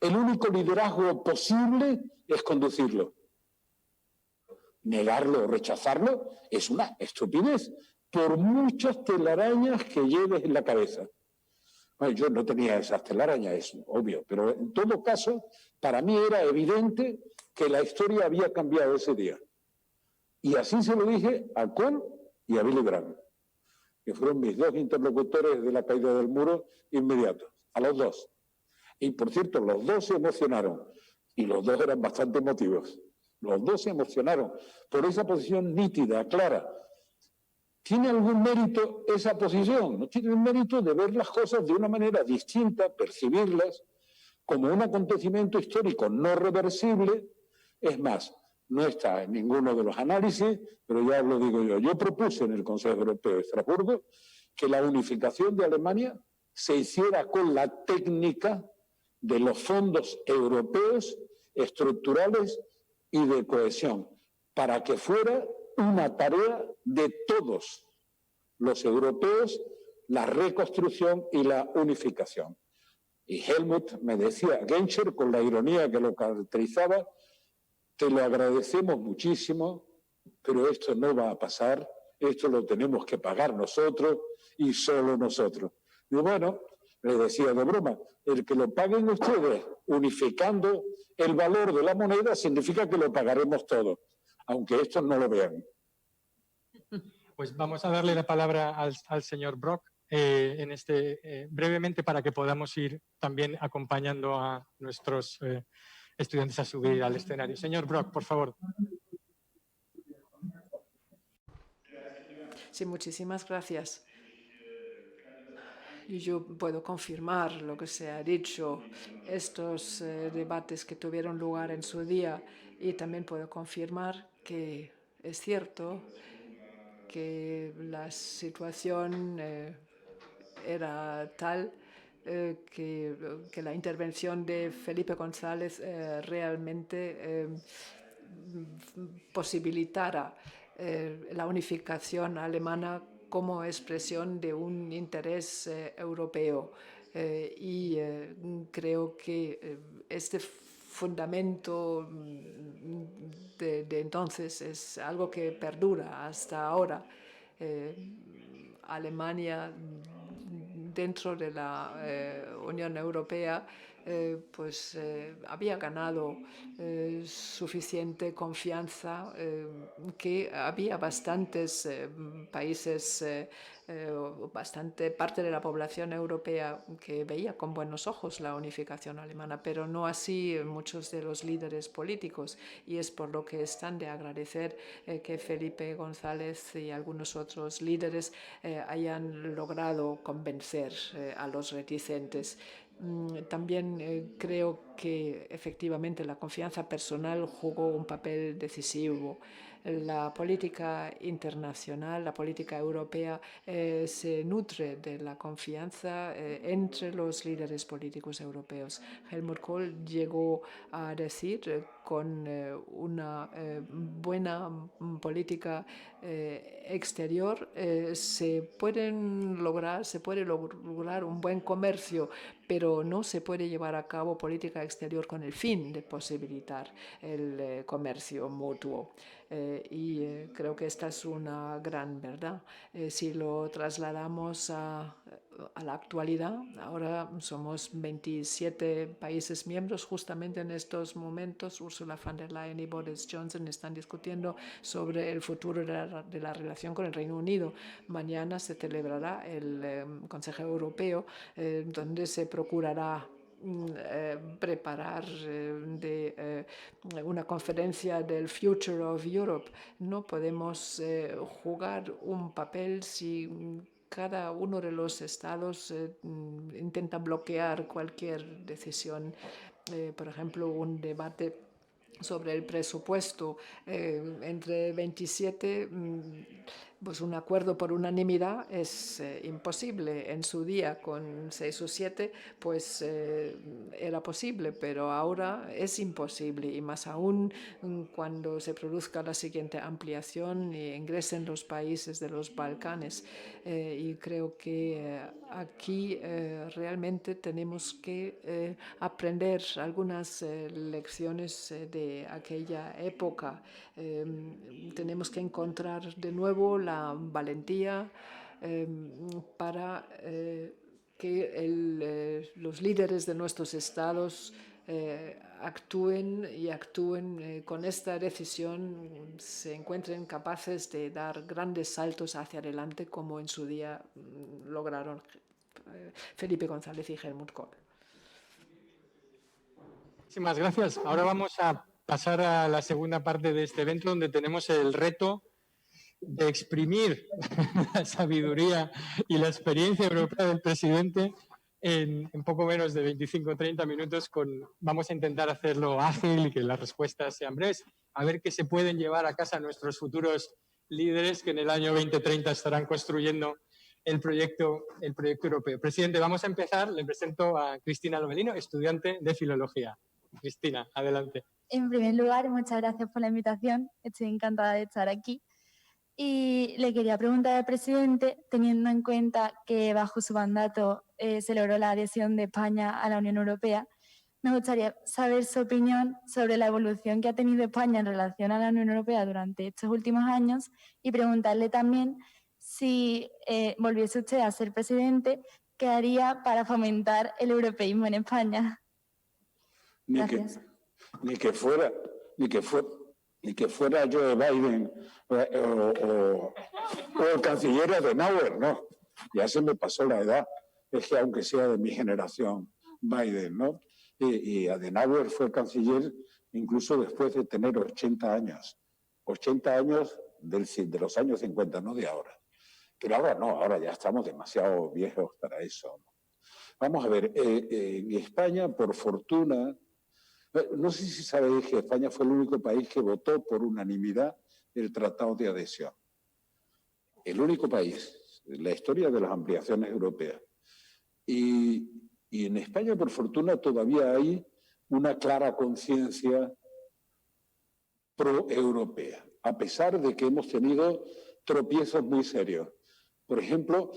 el único liderazgo posible es conducirlo. Negarlo o rechazarlo es una estupidez, por muchas telarañas que lleves en la cabeza. Bueno, yo no tenía esas telarañas, es obvio, pero en todo caso, para mí era evidente que la historia había cambiado ese día. Y así se lo dije a Kohl y a Willy Brandt, que fueron mis dos interlocutores de la caída del muro inmediatos, a los dos. Y por cierto, los dos se emocionaron, y los dos eran bastante emotivos. Los dos se emocionaron por esa posición nítida, clara. ¿Tiene algún mérito esa posición? No tiene un mérito de ver las cosas de una manera distinta, percibirlas como un acontecimiento histórico no reversible. Es más, no está en ninguno de los análisis, pero ya lo digo yo. Yo propuse en el Consejo Europeo de Estrasburgo que la unificación de Alemania se hiciera con la técnica de los fondos europeos estructurales y de cohesión, para que fuera una tarea de todos los europeos la reconstrucción y la unificación. Y Helmut me decía, Genscher, con la ironía que lo caracterizaba, te lo agradecemos muchísimo, pero esto no va a pasar, esto lo tenemos que pagar nosotros y solo nosotros. Y bueno, les decía de broma, el que lo paguen ustedes unificando el valor de la moneda significa que lo pagaremos todos, aunque estos no lo vean. Pues vamos a darle la palabra al señor Brok brevemente para que podamos ir también acompañando a nuestros estudiantes a subir al escenario. Señor Brok, por favor. Sí, muchísimas gracias. Y yo puedo confirmar lo que se ha dicho, estos debates que tuvieron lugar en su día, y también puedo confirmar que es cierto que la situación era tal que la intervención de Felipe González realmente posibilitara la unificación alemana como expresión de un interés europeo. Creo que este fundamento de entonces es algo que perdura hasta ahora. Alemania, dentro de la Unión Europea, había ganado suficiente confianza, que había bastantes países, bastante parte de la población europea que veía con buenos ojos la unificación alemana, pero no así muchos de los líderes políticos, y es por lo que están de agradecer que Felipe González y algunos otros líderes hayan logrado convencer a los reticentes. También creo que efectivamente la confianza personal jugó un papel decisivo. La política internacional, la política europea se nutre de la confianza entre los líderes políticos europeos. Helmut Kohl llegó a decir con una buena política exterior se puede lograr un buen comercio, pero no se puede llevar a cabo política exterior con el fin de posibilitar el comercio mutuo. Creo que esta es una gran verdad. Si lo trasladamos a la actualidad, ahora somos 27 países miembros. Justamente en estos momentos, Ursula von der Leyen y Boris Johnson están discutiendo sobre el futuro de la relación con el Reino Unido. Mañana se celebrará el Consejo Europeo, donde se procurará preparar una conferencia del Future of Europe. No podemos jugar un papel si cada uno de los estados intenta bloquear cualquier decisión. Por ejemplo, un debate sobre el presupuesto entre 27, pues un acuerdo por unanimidad es imposible. En su día, con 6 o 7, pues era posible, pero ahora es imposible, y más aún cuando se produzca la siguiente ampliación y ingresen los países de los Balcanes. Y creo que aquí realmente tenemos que aprender algunas lecciones de aquella época. Tenemos que encontrar de nuevo la valentía para que los líderes de nuestros estados actúen con esta decisión, se encuentren capaces de dar grandes saltos hacia adelante, como en su día lograron Felipe González y Helmut Kohl. Muchísimas gracias. Ahora vamos a pasar a la segunda parte de este evento, donde tenemos el reto de exprimir la sabiduría y la experiencia europea del presidente en poco menos de 25 o 30 minutos. Vamos a intentar hacerlo ágil y que las respuestas sean breves, a ver qué se pueden llevar a casa nuestros futuros líderes que en el año 2030 estarán construyendo el proyecto europeo. Presidente, vamos a empezar. Le presento a Cristina Lomelino, estudiante de Filología. Cristina, adelante. En primer lugar, muchas gracias por la invitación. Estoy encantada de estar aquí. Y le quería preguntar al presidente, teniendo en cuenta que bajo su mandato se logró la adhesión de España a la Unión Europea, me gustaría saber su opinión sobre la evolución que ha tenido España en relación a la Unión Europea durante estos últimos años, y preguntarle también si volviese usted a ser presidente, ¿qué haría para fomentar el europeísmo en España? Gracias. Ni que fuera Joe Biden o el canciller Adenauer, no. Ya se me pasó la edad. Es que aunque sea de mi generación, Biden, ¿no? Y Adenauer fue canciller incluso después de tener 80 años. 80 años de los años 50, no de ahora. Pero ahora no, ahora ya estamos demasiado viejos para eso, ¿no? Vamos a ver, en España, por fortuna, no sé si sabéis que España fue el único país que votó por unanimidad el Tratado de Adhesión. El único país en la historia de las ampliaciones europeas. Y en España, por fortuna, todavía hay una clara conciencia pro-europea, a pesar de que hemos tenido tropiezos muy serios. Por ejemplo,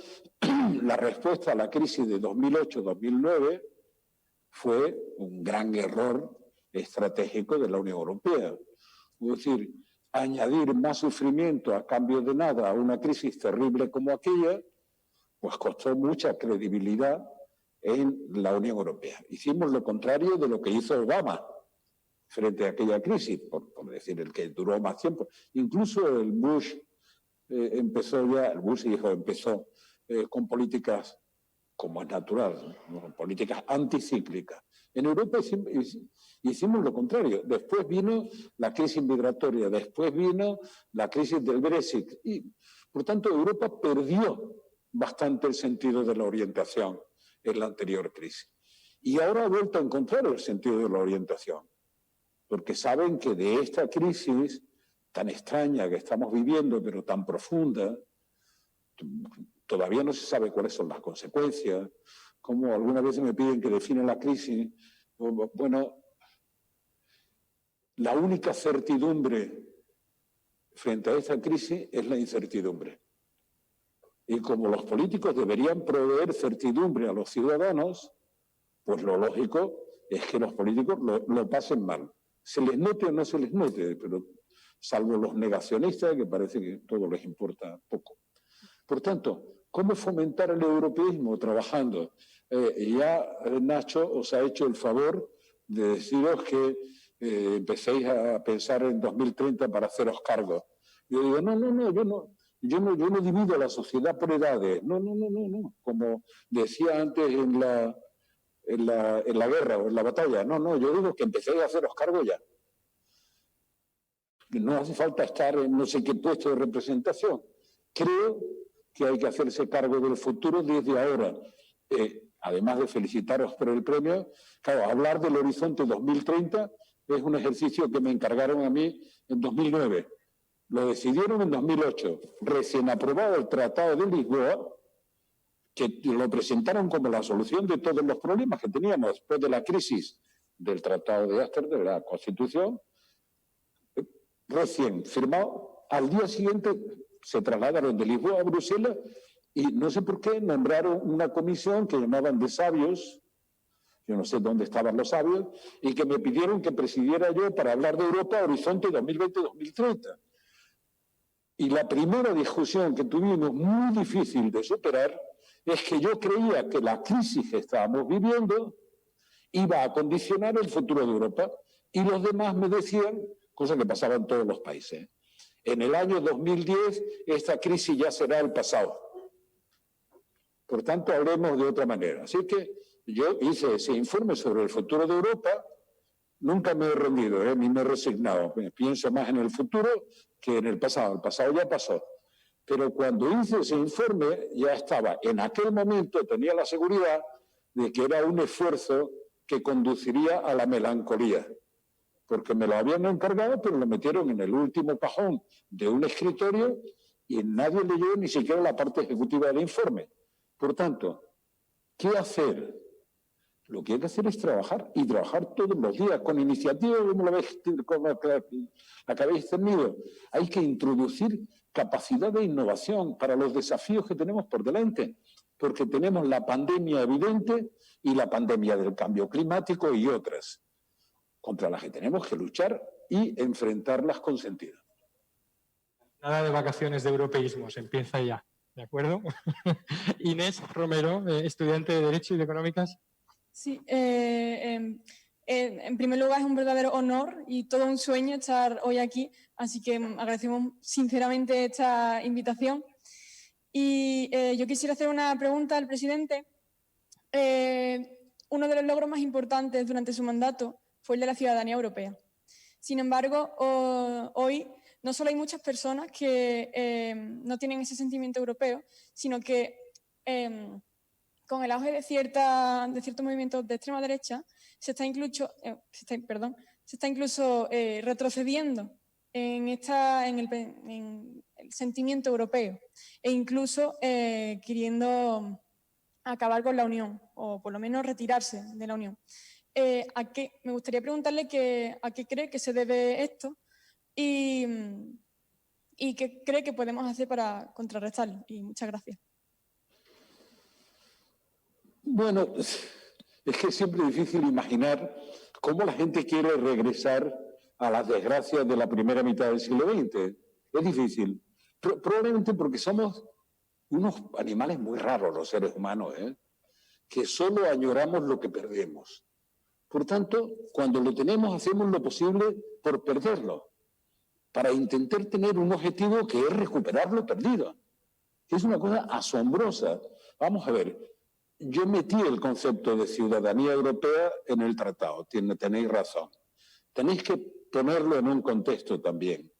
la respuesta a la crisis de 2008-2009 fue un gran error estratégico de la Unión Europea. Es decir, añadir más sufrimiento a cambio de nada a una crisis terrible como aquella, pues costó mucha credibilidad en la Unión Europea. Hicimos lo contrario de lo que hizo Obama frente a aquella crisis, por decir el que duró más tiempo. Incluso el Bush empezó con políticas, como es natural, ¿no? Políticas anticíclicas. En Europa hicimos lo contrario. Después vino la crisis migratoria, después vino la crisis del Brexit. Y, por tanto, Europa perdió bastante el sentido de la orientación en la anterior crisis. Y ahora ha vuelto a encontrar el sentido de la orientación, porque saben que de esta crisis tan extraña que estamos viviendo, pero tan profunda, todavía no se sabe cuáles son las consecuencias. Como algunas veces me piden que defina la crisis, bueno, la única certidumbre frente a esta crisis es la incertidumbre. Y como los políticos deberían proveer certidumbre a los ciudadanos, pues lo lógico es que los políticos lo pasen mal. Se les note o no se les note, pero salvo los negacionistas, que parece que todo les importa poco. Por tanto, ¿cómo fomentar el europeísmo? Trabajando. Ya Nacho os ha hecho el favor de deciros que empecéis a pensar en 2030 para haceros cargo. Yo digo, yo no divido a la sociedad por edades. No. Como decía antes en la guerra o en la batalla. No, yo digo que empecéis a haceros cargo ya. No hace falta estar en no sé qué puesto de representación. Creo que hay que hacerse cargo del futuro desde ahora. Además de felicitaros por el premio, claro, hablar del horizonte 2030 es un ejercicio que me encargaron a mí en 2009. Lo decidieron en 2008, recién aprobado el Tratado de Lisboa, que lo presentaron como la solución de todos los problemas que teníamos después de la crisis del Tratado de Ámsterdam, de la Constitución, recién firmado. Al día siguiente se trasladaron de Lisboa a Bruselas y no sé por qué nombraron una comisión que llamaban de sabios, yo no sé dónde estaban los sabios, y que me pidieron que presidiera yo para hablar de Europa Horizonte 2020-2030. Y la primera discusión que tuvimos, muy difícil de superar, es que yo creía que la crisis que estábamos viviendo iba a condicionar el futuro de Europa. Y los demás me decían, cosa que pasaba en todos los países, en el año 2010 esta crisis ya será el pasado. Por tanto, hablemos de otra manera. Así que yo hice ese informe sobre el futuro de Europa. Nunca me he rendido, ni me he resignado. Pienso más en el futuro que en el pasado. El pasado ya pasó. Pero cuando hice ese informe, ya estaba, en aquel momento tenía la seguridad de que era un esfuerzo que conduciría a la melancolía. Porque me lo habían encargado, pero lo metieron en el último cajón de un escritorio y nadie leyó ni siquiera la parte ejecutiva del informe. Por tanto, ¿qué hacer? Lo que hay que hacer es trabajar, y trabajar todos los días, con iniciativas como la que habéis tenido. Hay que introducir capacidad de innovación para los desafíos que tenemos por delante, porque tenemos la pandemia evidente y la pandemia del cambio climático y otras, contra las que tenemos que luchar y enfrentarlas con sentido. Nada de vacaciones de europeísmos, empieza ya. ¿De acuerdo? Inés Romero, estudiante de Derecho y de Económicas. Sí, en primer lugar es un verdadero honor y todo un sueño estar hoy aquí, así que agradecemos sinceramente esta invitación. Y yo quisiera hacer una pregunta al presidente. Uno de los logros más importantes durante su mandato fue el de la ciudadanía europea. Sin embargo, hoy no solo hay muchas personas que no tienen ese sentimiento europeo, sino que con el auge de ciertos movimientos de extrema derecha se está incluso retrocediendo en el sentimiento europeo e incluso queriendo acabar con la Unión o por lo menos retirarse de la Unión. Me gustaría preguntarle a qué cree que se debe esto y qué cree que podemos hacer para contrarrestarlo. Y muchas gracias. Bueno, es que es siempre difícil imaginar cómo la gente quiere regresar a las desgracias de la primera mitad del siglo XX. Es difícil. Probablemente porque somos unos animales muy raros los seres humanos, que solo añoramos lo que perdemos. Por tanto, cuando lo tenemos, hacemos lo posible por perderlo, para intentar tener un objetivo que es recuperar lo perdido. Es una cosa asombrosa. Vamos a ver, yo metí el concepto de ciudadanía europea en el tratado, tenéis razón. Tenéis que ponerlo en un contexto también,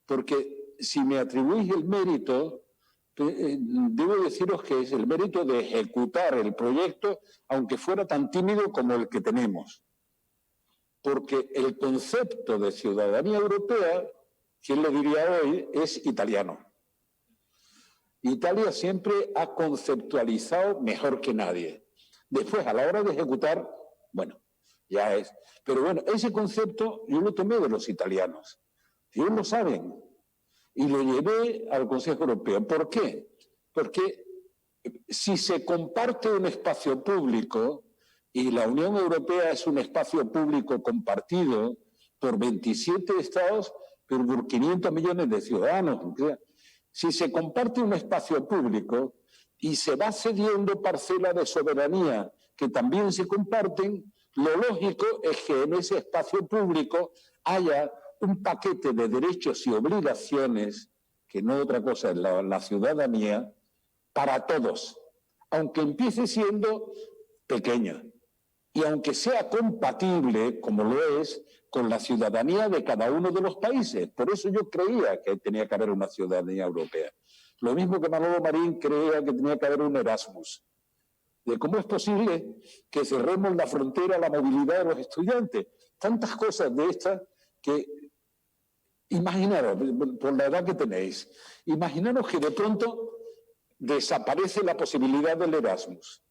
porque si me atribuís el mérito, debo deciros que es el mérito de ejecutar el proyecto, aunque fuera tan tímido como el que tenemos. Porque el concepto de ciudadanía europea, ¿quién lo diría hoy?, es italiano. Italia siempre ha conceptualizado mejor que nadie. Después, a la hora de ejecutar, bueno, ya es. Pero bueno, ese concepto yo lo tomé de los italianos. Ellos lo saben. Y lo llevé al Consejo Europeo. ¿Por qué? Porque si se comparte un espacio público, y la Unión Europea es un espacio público compartido por 27 estados, pero por 500 millones de ciudadanos. Si se comparte un espacio público y se va cediendo parcela de soberanía que también se comparten, lo lógico es que en ese espacio público haya un paquete de derechos y obligaciones, que no otra cosa es la ciudadanía, para todos, aunque empiece siendo pequeña y aunque sea compatible, como lo es, con la ciudadanía de cada uno de los países. Por eso yo creía que tenía que haber una ciudadanía europea. Lo mismo que Manolo Marín creía que tenía que haber un Erasmus. De cómo es posible que cerremos la frontera a la movilidad de los estudiantes. Tantas cosas de estas que, imaginaros, por la edad que tenéis, imaginaros que de pronto desaparece la posibilidad del Erasmus.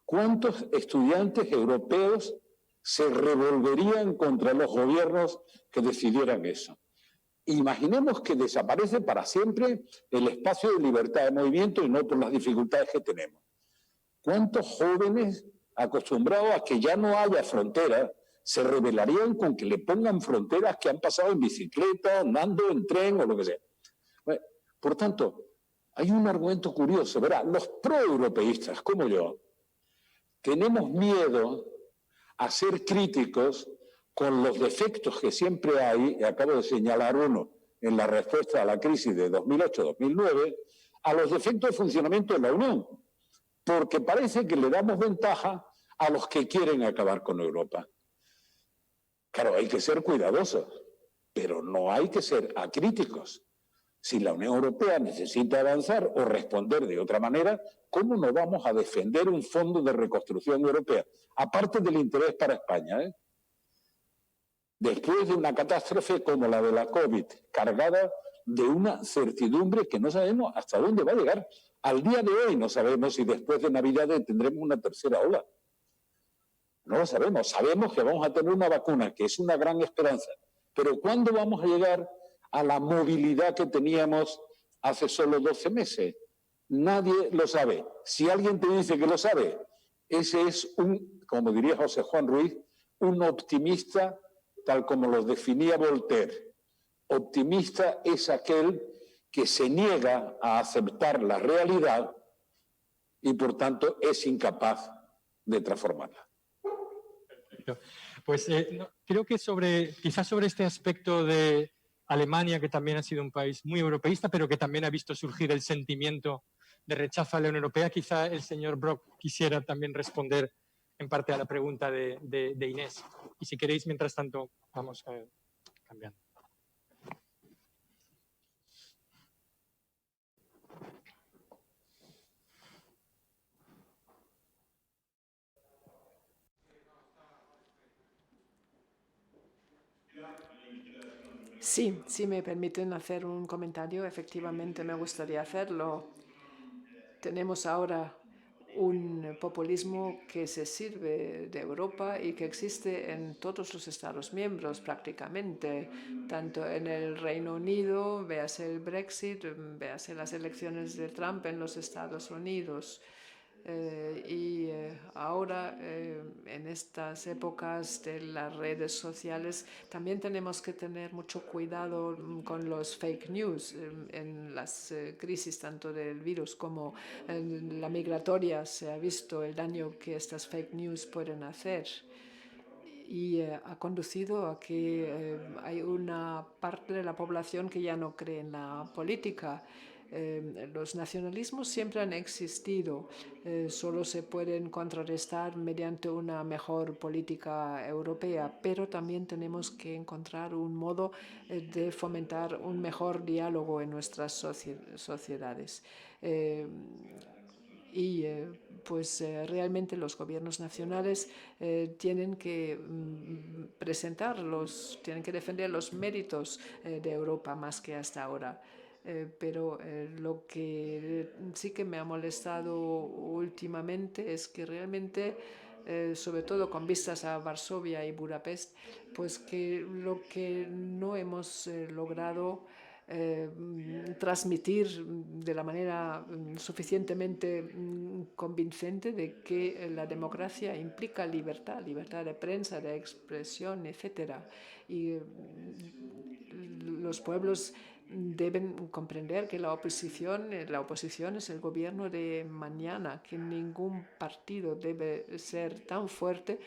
¿Cuántos estudiantes europeos se revolverían contra los gobiernos que decidieran eso? Imaginemos que desaparece para siempre el espacio de libertad de movimiento y no por las dificultades que tenemos. ¿Cuántos jóvenes acostumbrados a que ya no haya fronteras se rebelarían con que le pongan fronteras que han pasado en bicicleta, andando en tren o lo que sea? Bueno, por tanto, hay un argumento curioso. Verá, los proeuropeístas, como yo, tenemos miedo a ser críticos con los defectos que siempre hay, y acabo de señalar uno en la respuesta a la crisis de 2008-2009, a los defectos de funcionamiento de la Unión, porque parece que le damos ventaja a los que quieren acabar con Europa. Claro, hay que ser cuidadosos, pero no hay que ser acríticos. Si la Unión Europea necesita avanzar o responder de otra manera, ¿cómo no vamos a defender un fondo de reconstrucción europea? Aparte del interés para España, después de una catástrofe como la de la COVID, cargada de una certidumbre que no sabemos hasta dónde va a llegar. Al día de hoy no sabemos si después de Navidad tendremos una tercera ola. No lo sabemos. Sabemos que vamos a tener una vacuna, que es una gran esperanza. Pero ¿cuándo vamos a llegar a la movilidad que teníamos hace solo 12 meses? Nadie lo sabe. Si alguien te dice que lo sabe, ese es como diría José Juan Ruiz, un optimista tal como lo definía Voltaire. Optimista es aquel que se niega a aceptar la realidad y, por tanto, es incapaz de transformarla. Pues creo que quizás sobre este aspecto de Alemania, que también ha sido un país muy europeísta, pero que también ha visto surgir el sentimiento de rechazo a la Unión Europea, quizá el señor Brok quisiera también responder en parte a la pregunta de Inés. Y si queréis, mientras tanto, vamos cambiando. Sí, si me permiten hacer un comentario, efectivamente me gustaría hacerlo. Tenemos ahora un populismo que se sirve de Europa y que existe en todos los Estados miembros prácticamente, tanto en el Reino Unido, véase el Brexit, véase las elecciones de Trump en los Estados Unidos. Ahora, en estas épocas de las redes sociales, también tenemos que tener mucho cuidado con los fake news en las crisis tanto del virus como en la migratoria. Se ha visto el daño que estas fake news pueden hacer. Y ha conducido a que hay una parte de la población que ya no cree en la política. Los nacionalismos siempre han existido, solo se pueden contrarrestar mediante una mejor política europea, pero también tenemos que encontrar un modo de fomentar un mejor diálogo en nuestras sociedades. Realmente los gobiernos nacionales tienen que tienen que defender los méritos de Europa más que hasta ahora. Pero lo que sí que me ha molestado últimamente es que realmente, sobre todo con vistas a Varsovia y Budapest, pues que lo que no hemos logrado transmitir de la manera suficientemente convincente de que la democracia implica libertad de prensa, de expresión, etcétera. Y los pueblos deben comprender que la oposición es el gobierno de mañana, que ningún partido debe ser tan fuerte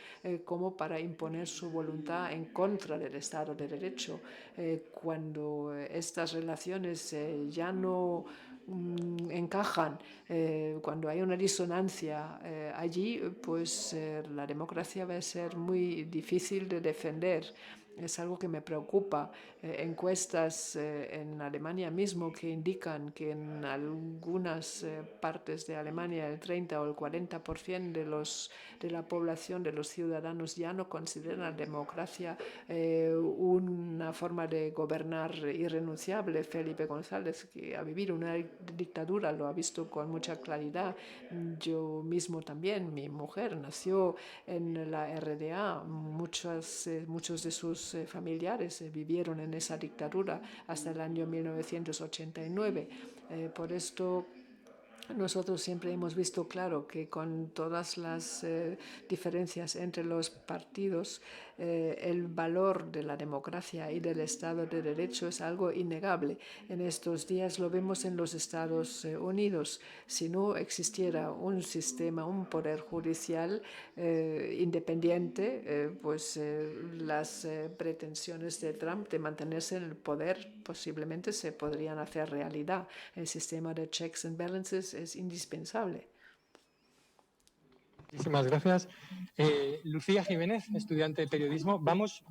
como para imponer su voluntad en contra del Estado de Derecho. Cuando estas relaciones ya no encajan, cuando hay una disonancia allí, pues la democracia va a ser muy difícil de defender. Es algo que me preocupa. Encuestas en Alemania mismo que indican que en algunas partes de Alemania el 30 o el 40% de la población, de los ciudadanos, ya no consideran la democracia una forma de gobernar irrenunciable. Felipe González, que ha vivido una dictadura, lo ha visto con mucha claridad. Yo mismo también, mi mujer nació en la RDA. Muchos de sus familiares vivieron en esa dictadura hasta el año 1989. Por esto, nosotros siempre hemos visto claro que con todas las diferencias entre los partidos, el valor de la democracia y del Estado de Derecho es algo innegable. En estos días lo vemos en los Estados Unidos. Si no existiera un sistema, un poder judicial independiente, las pretensiones de Trump de mantenerse en el poder posiblemente se podrían hacer realidad. El sistema de checks and balances es indispensable. Muchísimas gracias. Lucía Jiménez, estudiante de periodismo. Vamos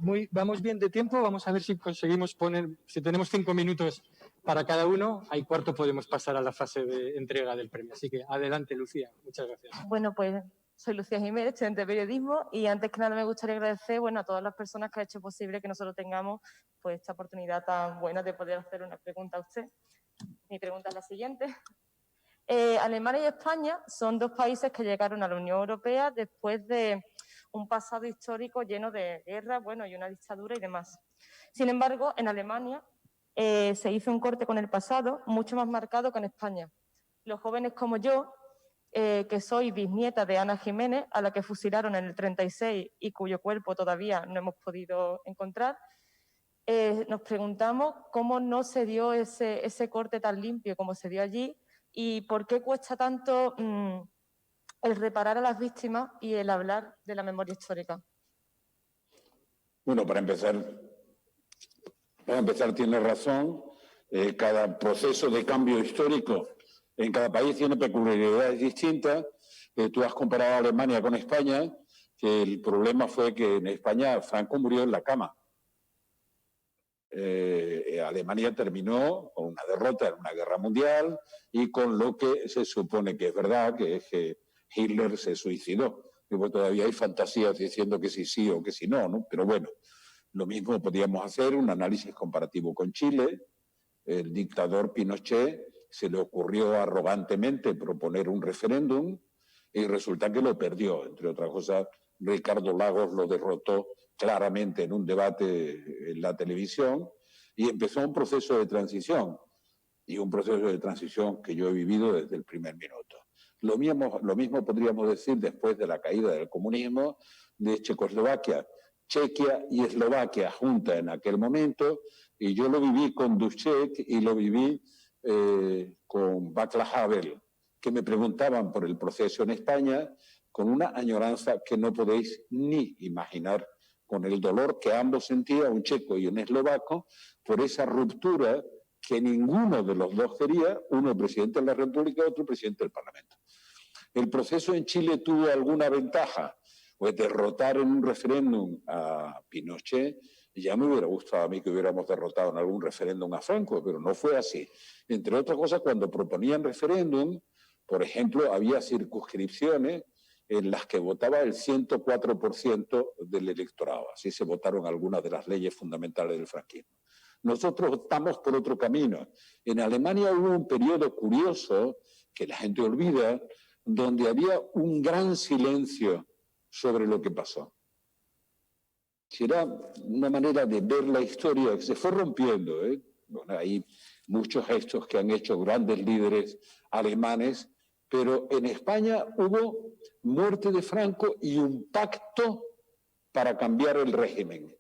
bien de tiempo. Vamos a ver si conseguimos si tenemos 5 minutos para cada uno, ahí cuarto podemos pasar a la fase de entrega del premio. Así que adelante, Lucía. Muchas gracias. Bueno, pues soy Lucía Jiménez, estudiante de periodismo, y antes que nada me gustaría agradecer a todas las personas que han hecho posible que nosotros tengamos pues, esta oportunidad tan buena de poder hacer una pregunta a usted. Mi pregunta es la siguiente. Alemania y España son dos países que llegaron a la Unión Europea después de un pasado histórico lleno de guerra, y una dictadura y demás. Sin embargo, en Alemania se hizo un corte con el pasado mucho más marcado que en España. Los jóvenes como yo, que soy bisnieta de Ana Jiménez, a la que fusilaron en el 36 y cuyo cuerpo todavía no hemos podido encontrar, nos preguntamos cómo no se dio ese corte tan limpio como se dio allí y por qué cuesta tanto el reparar a las víctimas y el hablar de la memoria histórica. Bueno, para empezar tiene razón. Cada proceso de cambio histórico en cada país tiene peculiaridades distintas. Tú has comparado a Alemania con España, que el problema fue que en España Franco murió en la cama. Alemania terminó con una derrota en una guerra mundial y con lo que se supone que es verdad, que es que Hitler se suicidó. Y pues todavía hay fantasías diciendo que sí o que sí no, ¿no? Pero bueno, lo mismo podríamos hacer, un análisis comparativo con Chile. El dictador Pinochet se le ocurrió arrogantemente proponer un referéndum y resulta que lo perdió. Entre otras cosas, Ricardo Lagos lo derrotó claramente en un debate en la televisión y empezó un proceso de transición. Y un proceso de transición que yo he vivido desde el primer minuto. Lo mismo podríamos decir después de la caída del comunismo de Checoslovaquia. Chequia y Eslovaquia juntas en aquel momento, y yo lo viví con Dušek y lo viví con Václav Havel, que me preguntaban por el proceso en España con una añoranza que no podéis ni imaginar, con el dolor que ambos sentían, un checo y un eslovaco, por esa ruptura que ninguno de los dos quería, uno presidente de la República y otro presidente del Parlamento. ¿El proceso en Chile tuvo alguna ventaja? Pues derrotar en un referéndum a Pinochet, ya me hubiera gustado a mí que hubiéramos derrotado en algún referéndum a Franco, pero no fue así. Entre otras cosas, cuando proponían referéndum, por ejemplo, había circunscripciones en las que votaba el 104% del electorado. Así se votaron algunas de las leyes fundamentales del franquismo. Nosotros optamos por otro camino. En Alemania hubo un periodo curioso, que la gente olvida, donde había un gran silencio sobre lo que pasó. Era una manera de ver la historia que se fue rompiendo. Bueno, hay muchos gestos que han hecho grandes líderes alemanes, pero en España hubo muerte de Franco y un pacto para cambiar el régimen.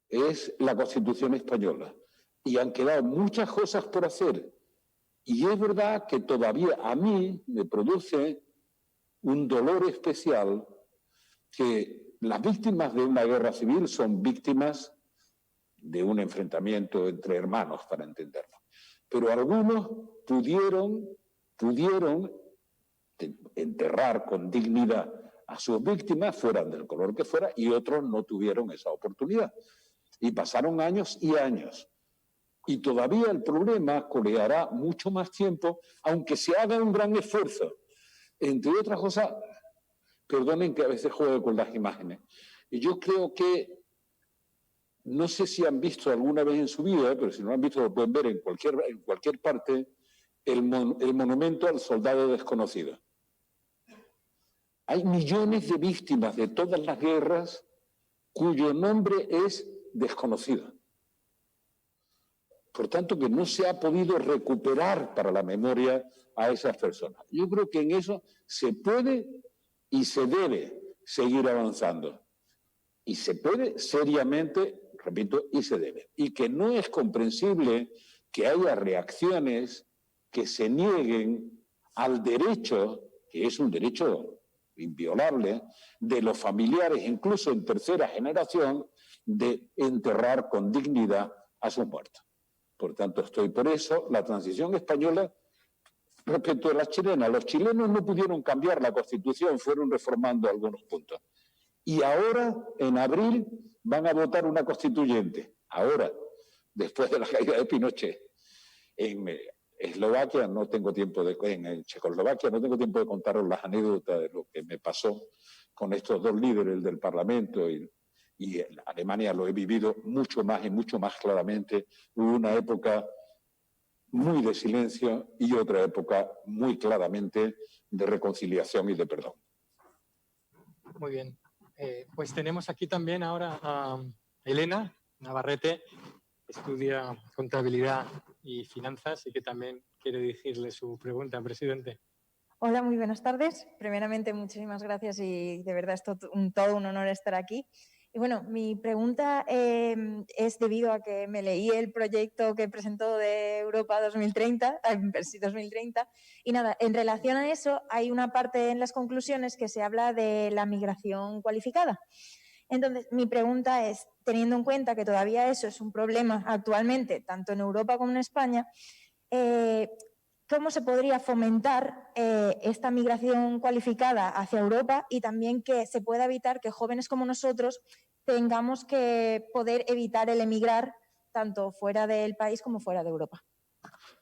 Es la Constitución española. Y han quedado muchas cosas por hacer. Y es verdad que todavía a mí me produce un dolor especial que las víctimas de una guerra civil son víctimas de un enfrentamiento entre hermanos, para entenderlo. Pero algunos pudieron enterrar con dignidad a sus víctimas, fueran del color que fuera, y otros no tuvieron esa oportunidad. Y pasaron años y años. Y todavía el problema coleará mucho más tiempo, aunque se haga un gran esfuerzo. Entre otras cosas, perdonen que a veces juegue con las imágenes. Y yo creo que, no sé si han visto alguna vez en su vida, pero si no lo han visto lo pueden ver en cualquier parte, el monumento al soldado desconocido. Hay millones de víctimas de todas las guerras cuyo nombre es desconocido. Por tanto, que no se ha podido recuperar para la memoria a esas personas. Yo creo que en eso se puede y se debe seguir avanzando. Y se puede seriamente, repito, y se debe. Y que no es comprensible que haya reacciones que se nieguen al derecho, que es un derecho inviolable, de los familiares, incluso en tercera generación, de enterrar con dignidad a sus muertos. Por tanto, estoy por eso. La transición española, respecto a las chilenas, los chilenos no pudieron cambiar la Constitución, fueron reformando algunos puntos. Y ahora, en abril, van a votar una constituyente. Ahora, después de la caída de Pinochet. En Eslovaquia no tengo tiempo en Checoslovaquia no tengo tiempo de contaros las anécdotas de lo que me pasó con estos dos líderes del Parlamento y en Alemania lo he vivido mucho más y mucho más claramente. Hubo una época muy de silencio y otra época muy claramente de reconciliación y de perdón. Muy bien. Pues tenemos aquí también ahora a Elena Navarrete, que estudia contabilidad y finanzas y que también quiere dirigirle su pregunta, presidente. Hola, muy buenas tardes. Primeramente, muchísimas gracias y de verdad es todo un honor estar aquí. Y bueno, mi pregunta es debido a que me leí el proyecto que presentó de Europa 2030, y nada, en relación a eso hay una parte en las conclusiones que se habla de la migración cualificada. Entonces, mi pregunta es, teniendo en cuenta que todavía eso es un problema actualmente, tanto en Europa como en España, ¿cómo se podría fomentar esta migración cualificada hacia Europa y también que se pueda evitar que jóvenes como nosotros tengamos que poder evitar el emigrar tanto fuera del país como fuera de Europa?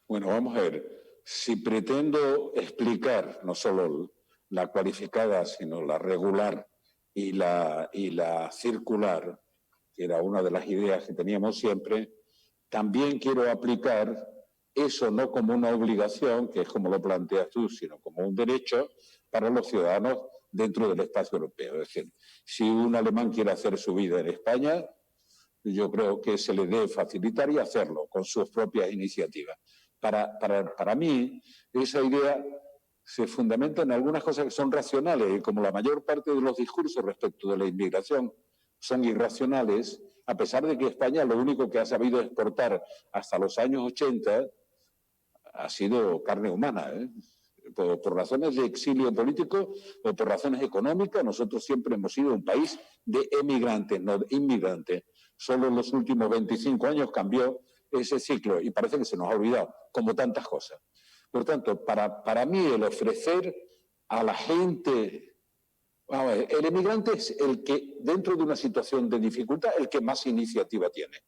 Bueno, vamos a ver. Si pretendo explicar no solo la cualificada, sino la regular y la circular, que era una de las ideas que teníamos siempre, también quiero aplicar eso no como una obligación, que es como lo planteas tú, sino como un derecho para los ciudadanos dentro del espacio europeo. Es decir, si un alemán quiere hacer su vida en España, yo creo que se le debe facilitar y hacerlo con sus propias iniciativas. Para mí, esa idea se fundamenta en algunas cosas que son racionales, y como la mayor parte de los discursos respecto de la inmigración son irracionales, a pesar de que España lo único que ha sabido exportar hasta los años 80 ha sido carne humana, por razones de exilio político o por razones económicas. Nosotros siempre hemos sido un país de emigrantes, no de inmigrantes. Solo en los últimos 25 años cambió ese ciclo y parece que se nos ha olvidado, como tantas cosas. Por tanto, para mí el ofrecer a la gente... Vamos a ver, el emigrante es el que, dentro de una situación de dificultad, el que más iniciativa tiene.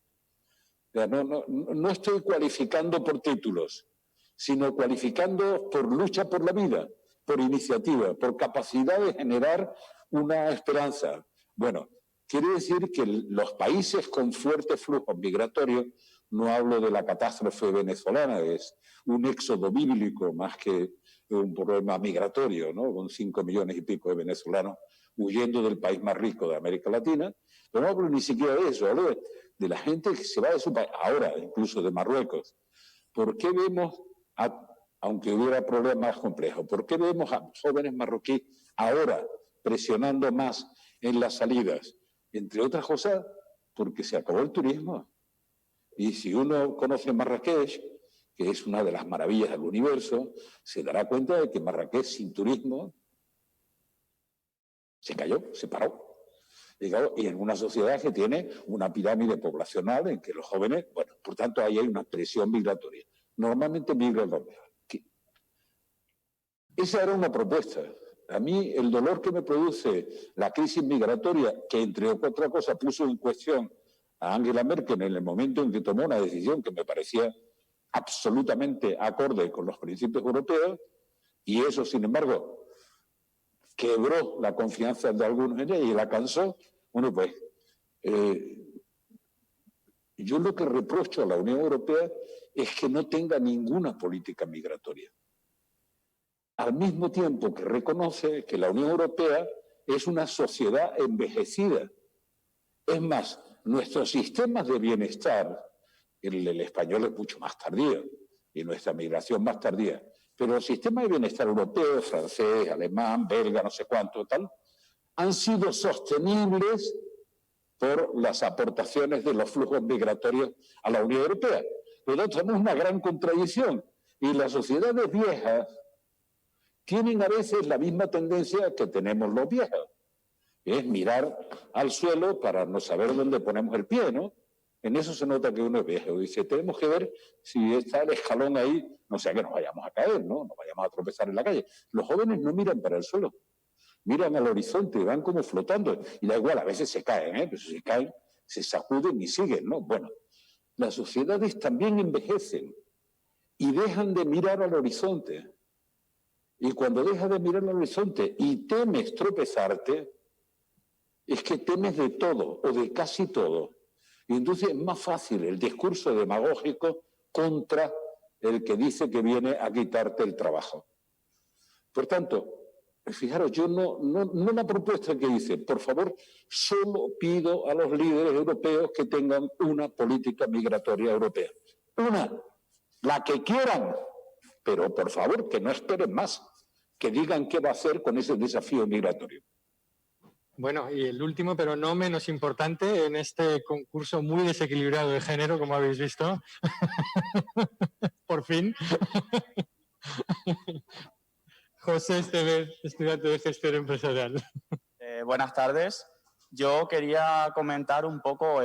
No estoy cualificando por títulos, sino cualificando por lucha por la vida, por iniciativa, por capacidad de generar una esperanza. Bueno, quiere decir que los países con fuertes flujos migratorios, no hablo de la catástrofe venezolana, es un éxodo bíblico más que un problema migratorio, ¿no? Con 5 millones y pico de venezolanos huyendo del país más rico de América Latina, pero no hablo ni siquiera de eso, hablo de la gente que se va de su país, ahora incluso de Marruecos. ¿Por qué vemos, aunque hubiera problemas más complejos, por qué vemos a jóvenes marroquíes ahora presionando más en las salidas? Entre otras cosas, porque se acabó el turismo. Y si uno conoce Marrakech, que es una de las maravillas del universo, se dará cuenta de que Marrakech sin turismo se cayó, se paró. Y en una sociedad que tiene una pirámide poblacional en que los jóvenes, bueno, por tanto ahí hay una presión migratoria. Normalmente migran los mejores. Esa era una propuesta. A mí el dolor que me produce la crisis migratoria, que entre otras cosas puso en cuestión a Angela Merkel en el momento en que tomó una decisión que me parecía absolutamente acorde con los principios europeos, y eso, sin embargo, quebró la confianza de algunos en ella y la cansó. Bueno, pues yo lo que reprocho a la Unión Europea es que no tenga ninguna política migratoria. Al mismo tiempo que reconoce que la Unión Europea es una sociedad envejecida. Es más, nuestros sistemas de bienestar, el español es mucho más tardío y nuestra migración más tardía, pero el sistema de bienestar europeo, francés, alemán, belga, no sé cuánto, tal, han sido sostenibles por las aportaciones de los flujos migratorios a la Unión Europea. Pero tenemos una gran contradicción y las sociedades viejas tienen a veces la misma tendencia que tenemos los viejos. Es mirar al suelo para no saber dónde ponemos el pie, ¿no? En eso se nota que uno es viejo. Dice, tenemos que ver si está el escalón ahí, no sea que nos vayamos a caer, ¿no? Nos vayamos a tropezar en la calle. Los jóvenes no miran para el suelo, miran al horizonte, van como flotando. Y da igual, a veces se caen, pero si se caen, se sacuden y siguen, ¿no? Bueno, las sociedades también envejecen y dejan de mirar al horizonte. Y cuando dejas de mirar al horizonte y temes tropezarte, es que temes de todo o de casi todo. Y entonces es más fácil el discurso demagógico contra el que dice que viene a quitarte el trabajo. Por tanto, fijaros, yo no la propuesta que dice, por favor, solo pido a los líderes europeos que tengan una política migratoria europea. Una, la que quieran, pero por favor que no esperen más, que digan qué va a hacer con ese desafío migratorio. Bueno, y el último, pero no menos importante, en este concurso muy desequilibrado de género, como habéis visto, por fin, José Estevez, estudiante de Gestión Empresarial. Buenas tardes. Yo quería comentar un poco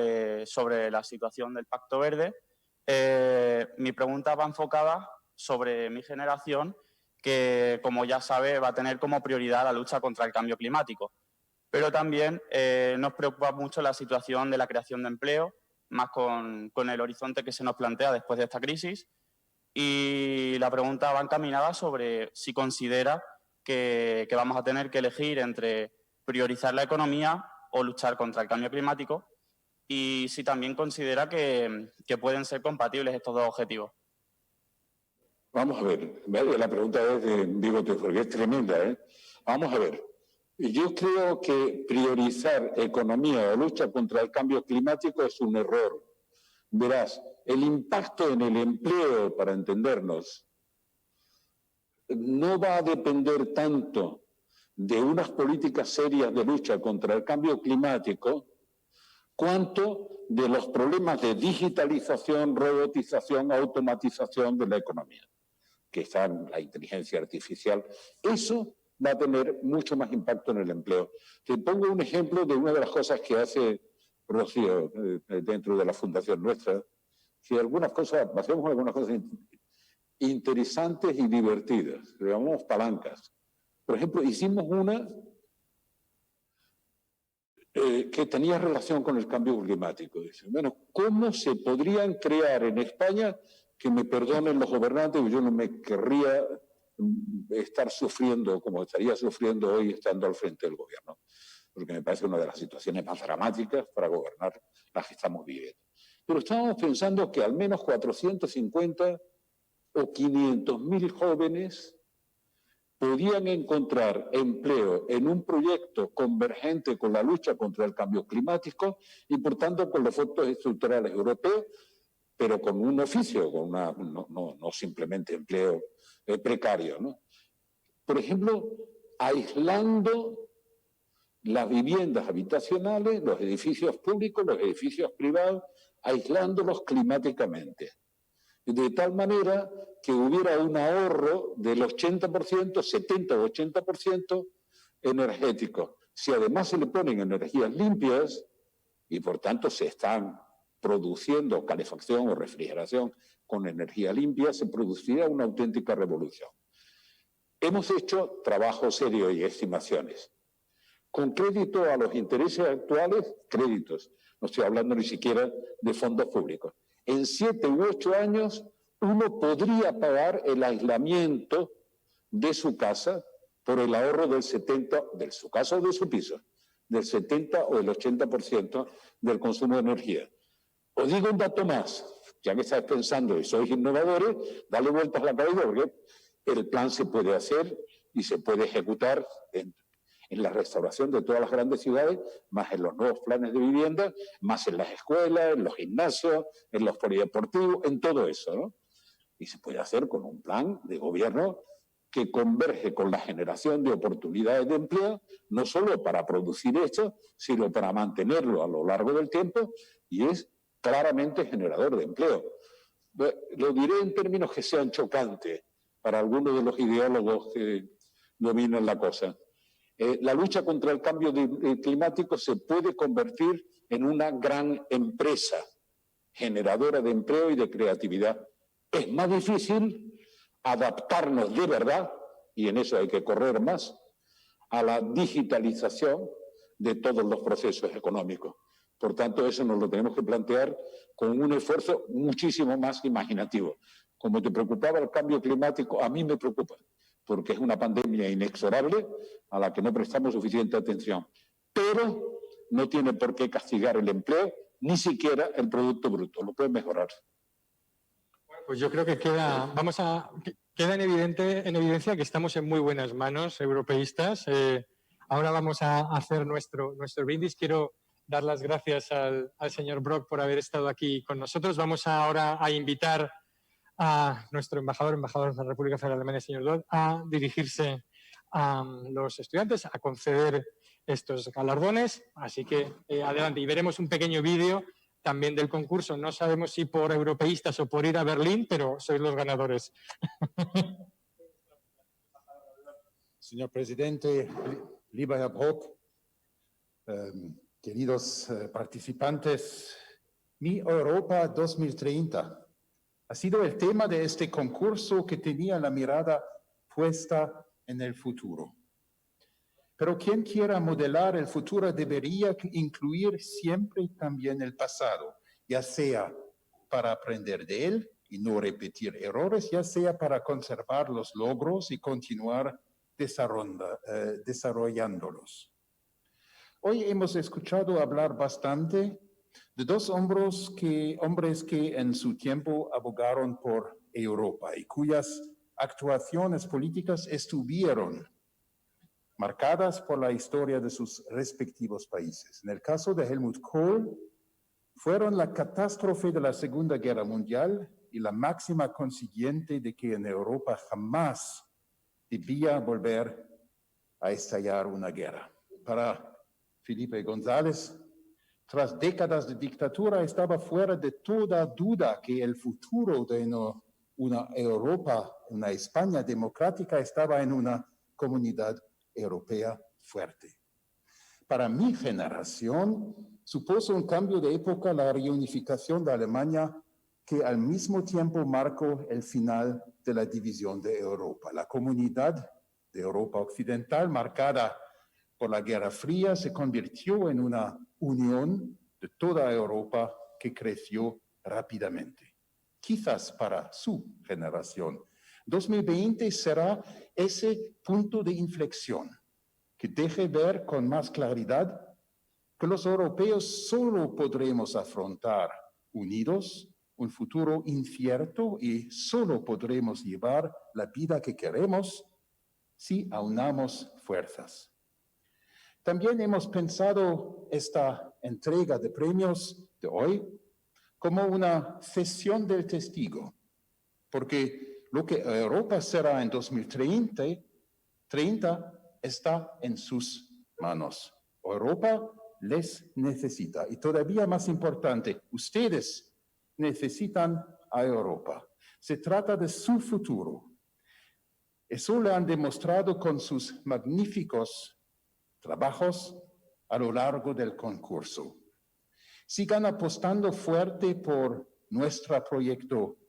sobre la situación del Pacto Verde. Mi pregunta va enfocada sobre mi generación, que, como ya sabe, va a tener como prioridad la lucha contra el cambio climático. Pero también nos preocupa mucho la situación de la creación de empleo, más con el horizonte que se nos plantea después de esta crisis. Y la pregunta va encaminada sobre si considera que vamos a tener que elegir entre priorizar la economía o luchar contra el cambio climático, y si también considera que pueden ser compatibles estos dos objetivos. Vamos a ver, la pregunta es de Bigote, porque es tremenda, ¿eh? Vamos a ver. Yo creo que priorizar economía o lucha contra el cambio climático es un error. Verás, el impacto en el empleo, para entendernos, no va a depender tanto de unas políticas serias de lucha contra el cambio climático, cuanto de los problemas de digitalización, robotización, automatización de la economía, que está en la inteligencia artificial. Eso va a tener mucho más impacto en el empleo. Te pongo un ejemplo de una de las cosas que hace Rocío dentro de la fundación nuestra, que hacemos algunas cosas interesantes y divertidas, le llamamos palancas. Por ejemplo, hicimos una que tenía relación con el cambio climático. Dice, bueno, ¿cómo se podrían crear en España, que me perdonen los gobernantes, yo no me querría estar sufriendo como estaría sufriendo hoy estando al frente del gobierno, porque me parece una de las situaciones más dramáticas para gobernar las que estamos viviendo. Pero estábamos pensando que al menos 450 o 500.000 jóvenes podían encontrar empleo en un proyecto convergente con la lucha contra el cambio climático y, por tanto, con los fondos estructurales europeos, pero con un oficio, con no simplemente empleo precario, ¿no? Por ejemplo, aislando las viviendas habitacionales, los edificios públicos, los edificios privados, aislándolos climáticamente. De tal manera que hubiera un ahorro del 80%, 70 o 80% energético. Si además se le ponen energías limpias y por tanto se están produciendo calefacción o refrigeración con energía limpia, se produciría una auténtica revolución. Hemos hecho trabajo serio y estimaciones. Con crédito a los intereses actuales, créditos, no estoy hablando ni siquiera de fondos públicos. En 7 u 8 años uno podría pagar el aislamiento de su casa por el ahorro del 70%, de su casa o de su piso, del 70 o el 80% del consumo de energía. Os digo un dato más, ya que estáis pensando y sois innovadores, dale vueltas a la cabeza porque el plan se puede hacer y se puede ejecutar en la restauración de todas las grandes ciudades, más en los nuevos planes de vivienda, más en las escuelas, en los gimnasios, en los polideportivos, en todo eso, ¿no? Y se puede hacer con un plan de gobierno que converge con la generación de oportunidades de empleo, no solo para producir esto, sino para mantenerlo a lo largo del tiempo, y es claramente generador de empleo. Lo diré en términos que sean chocantes para algunos de los ideólogos que dominan la cosa. La lucha contra el cambio climático se puede convertir en una gran empresa generadora de empleo y de creatividad. Es más difícil adaptarnos de verdad, y en eso hay que correr más, a la digitalización de todos los procesos económicos. Por tanto, eso nos lo tenemos que plantear con un esfuerzo muchísimo más imaginativo. Como te preocupaba el cambio climático, a mí me preocupa, porque es una pandemia inexorable a la que no prestamos suficiente atención. Pero no tiene por qué castigar el empleo, ni siquiera el Producto Bruto, lo puede mejorar. Bueno, pues yo creo que queda en evidencia que estamos en muy buenas manos europeístas. Ahora vamos a hacer nuestro brindis. Quiero dar las gracias al señor Brok por haber estado aquí con nosotros. Vamos ahora a invitar a nuestro embajador de la República Federal de Alemania, señor Dodd, a dirigirse a los estudiantes, a conceder estos galardones. Así que adelante, y veremos un pequeño vídeo también del concurso. No sabemos si por europeístas o por ir a Berlín, pero sois los ganadores. Señor presidente, lieber Herr Brok, queridos participantes, Mi Europa 2030 ha sido el tema de este concurso que tenía la mirada puesta en el futuro. Pero quien quiera modelar el futuro debería incluir siempre también el pasado, ya sea para aprender de él y no repetir errores, ya sea para conservar los logros y continuar desarrollándolos. Hoy hemos escuchado hablar bastante de dos hombres que en su tiempo abogaron por Europa y cuyas actuaciones políticas estuvieron marcadas por la historia de sus respectivos países. En el caso de Helmut Kohl, fueron la catástrofe de la Segunda Guerra Mundial y la máxima consiguiente de que en Europa jamás debía volver a estallar una guerra. Para Felipe González, tras décadas de dictadura, estaba fuera de toda duda que el futuro de una Europa, una España democrática, estaba en una comunidad europea fuerte. Para mi generación, supuso un cambio de época la reunificación de Alemania que al mismo tiempo marcó el final de la división de Europa. La comunidad de Europa Occidental, marcada por la Guerra Fría, se convirtió en una unión de toda Europa que creció rápidamente. Quizás para su generación, 2020 será ese punto de inflexión que deje ver con más claridad que los europeos solo podremos afrontar unidos un futuro incierto y solo podremos llevar la vida que queremos si aunamos fuerzas. También hemos pensado esta entrega de premios de hoy como una cesión del testigo, porque lo que Europa será en 2030 está en sus manos. Europa les necesita y todavía más importante, ustedes necesitan a Europa. Se trata de su futuro. Eso lo han demostrado con sus magníficos trabajos a lo largo del concurso. Sigan apostando fuerte por nuestro proyecto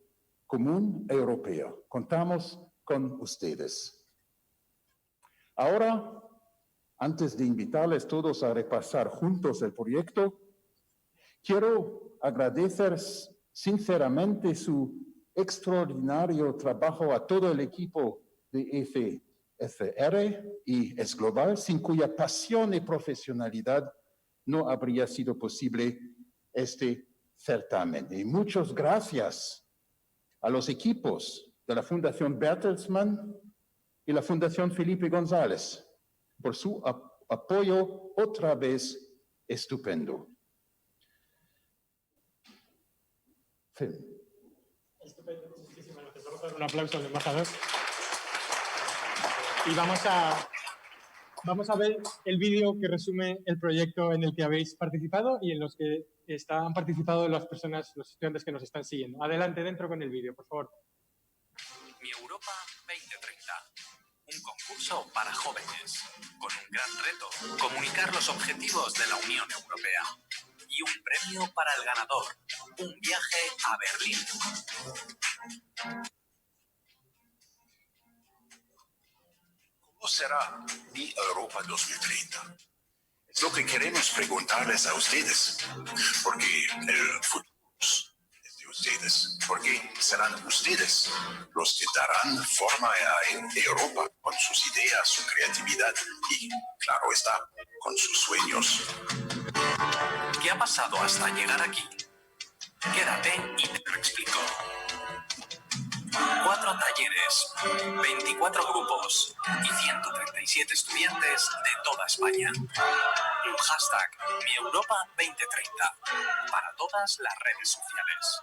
común europeo. Contamos con ustedes. Ahora, antes de invitarles todos a repasar juntos el proyecto, quiero agradecer sinceramente su extraordinario trabajo a todo el equipo de FFR y Es Global, sin cuya pasión y profesionalidad no habría sido posible este certamen. Y muchas gracias a los equipos de la Fundación Bertelsmann y la Fundación Felipe González por su apoyo otra vez estupendo. Estupendo, muchísimas gracias. Vamos a dar un aplauso al embajador. Y vamos a ver el vídeo que resume el proyecto en el que habéis participado y en los que han participado las personas, los estudiantes que nos están siguiendo. Adelante, dentro con el vídeo, por favor. Mi Europa 2030. Un concurso para jóvenes, con un gran reto, comunicar los objetivos de la Unión Europea. Y un premio para el ganador, un viaje a Berlín. ¿Cómo será Mi Europa 2030? Es lo que queremos preguntarles a ustedes, porque el futuro es de ustedes, porque serán ustedes los que darán forma a Europa con sus ideas, su creatividad y, claro está, con sus sueños. ¿Qué ha pasado hasta llegar aquí? Quédate y te lo explico. 4 talleres, 24 grupos y 137 estudiantes de toda España. Un hashtag Mi Europa 2030 para todas las redes sociales.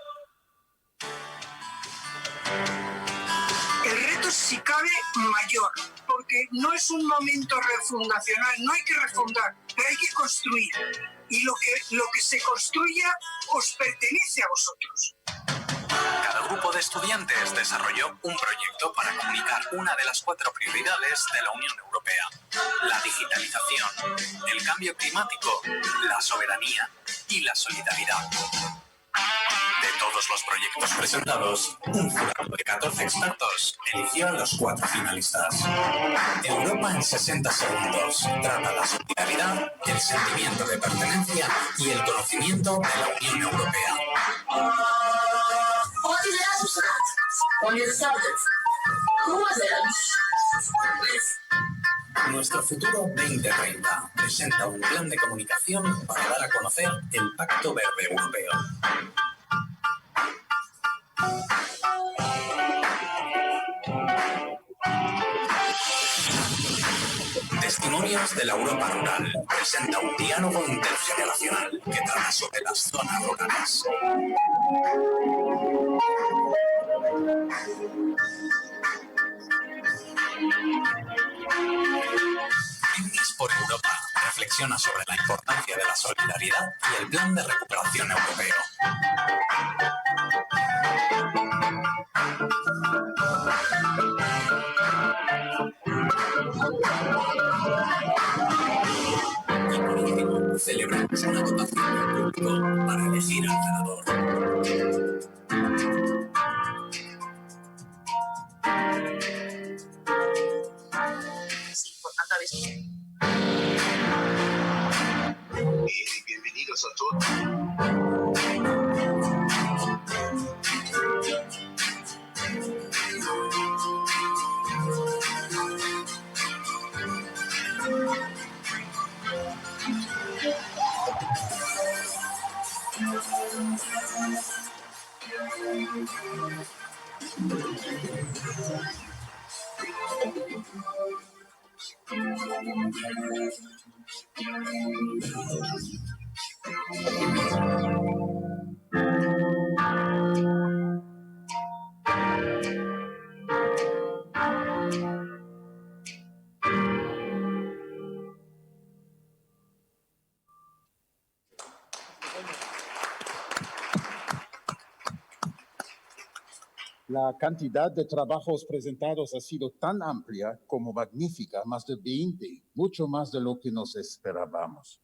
El reto momento, si cabe, mayor, porque no es un momento refundacional, no hay que refundar, pero hay que construir. Y lo que se construya os pertenece a vosotros. Cada grupo de estudiantes desarrolló un proyecto para comunicar una de las 4 prioridades de la Unión Europea: la digitalización, el cambio climático, la soberanía y la solidaridad. De todos los proyectos presentados, un jurado de 14 expertos eligió a los 4 finalistas. Europa en 60 segundos trata la solidaridad, el sentimiento de pertenencia y el conocimiento de la Unión Europea. Nuestro futuro 2030 presenta un plan de comunicación para dar a conocer el Pacto Verde Europeo. Testimonios de la Europa Rural presenta un diálogo intergeneracional que trata sobre las zonas rurales. Brindis por Europa reflexiona sobre la importancia de la solidaridad y el plan de recuperación europeo. Celebramos una votación del público para elegir al ganador. Bienvenidos a todos. La cantidad de trabajos presentados ha sido tan amplia como magnífica, más de 20, mucho más de lo que nos esperábamos.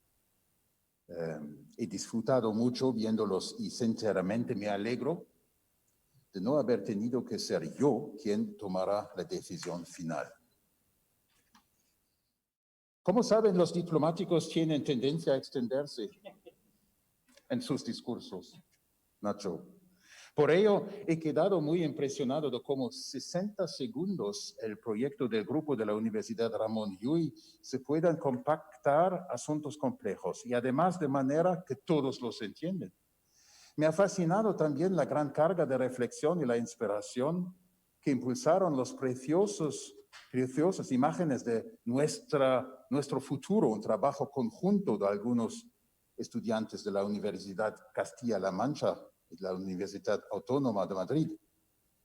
He disfrutado mucho viéndolos y sinceramente me alegro de no haber tenido que ser yo quien tomará la decisión final. Como saben, los diplomáticos tienen tendencia a extenderse en sus discursos, Nacho. Por ello, he quedado muy impresionado de cómo 60 segundos el proyecto del grupo de la Universidad Ramón Llull se puedan compactar asuntos complejos y además de manera que todos los entienden. Me ha fascinado también la gran carga de reflexión y la inspiración que impulsaron los preciosas imágenes de nuestro futuro, un trabajo conjunto de algunos estudiantes de la Universidad Castilla-La Mancha, de la Universidad Autónoma de Madrid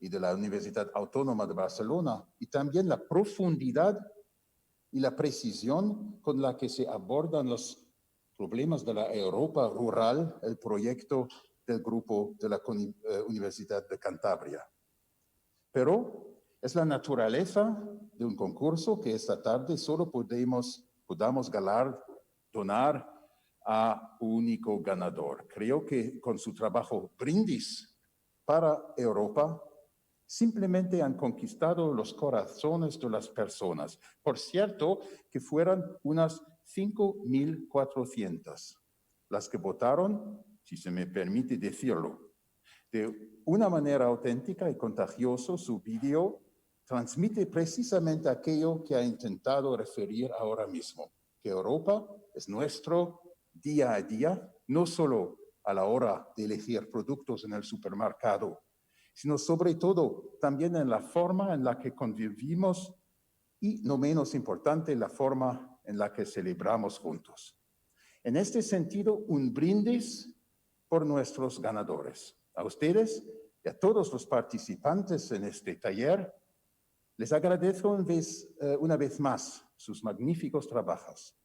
y de la Universidad Autónoma de Barcelona, y también la profundidad y la precisión con la que se abordan los problemas de la Europa rural, el proyecto del grupo de la Universidad de Cantabria. Pero es la naturaleza de un concurso que esta tarde solo podamos galardonar a único ganador. Creo que con su trabajo Brindis para Europa, simplemente han conquistado los corazones de las personas. Por cierto, que fueran unas 5.400 las que votaron, si se me permite decirlo. De una manera auténtica y contagiosa, su vídeo transmite precisamente aquello que ha intentado referir ahora mismo, que Europa es nuestro día a día, no solo a la hora de elegir productos en el supermercado, sino sobre todo también en la forma en la que convivimos y, no menos importante, la forma en la que celebramos juntos. En este sentido, un brindis por nuestros ganadores. A ustedes y a todos los participantes en este taller, Les agradezco una vez más sus magníficos trabajos.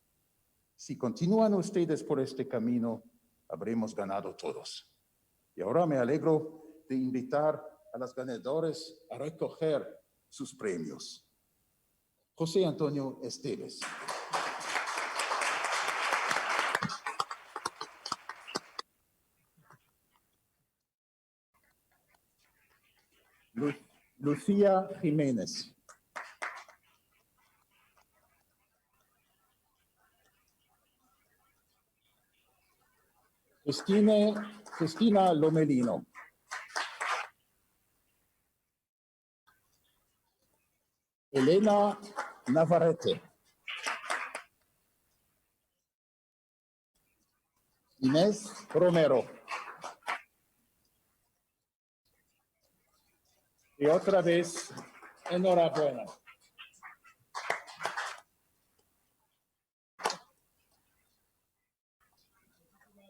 Si continúan ustedes por este camino, habremos ganado todos. Y ahora me alegro de invitar a los ganadores a recoger sus premios. José Antonio Esteves. Lucía Jiménez. Cristina Lomelino. Elena Navarrete. Inés Romero. Y otra vez, enhorabuena.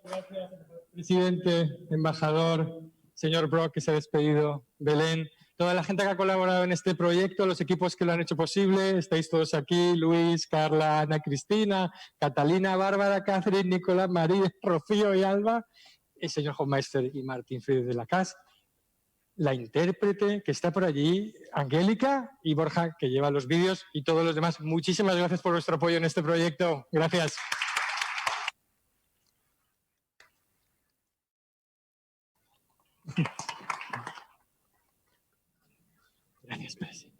Gracias, presidente, embajador, señor Brock, que se ha despedido, Belén, toda la gente que ha colaborado en este proyecto, los equipos que lo han hecho posible, estáis todos aquí, Luis, Carla, Ana Cristina, Catalina, Bárbara, Catherine, Nicolás, María, Rocío y Alba, el señor Hofmeister y Martín Frídez de la CAS, la intérprete que está por allí, Angélica y Borja, que lleva los vídeos, y todos los demás. Muchísimas gracias por vuestro apoyo en este proyecto. Gracias. Gracias, presidente.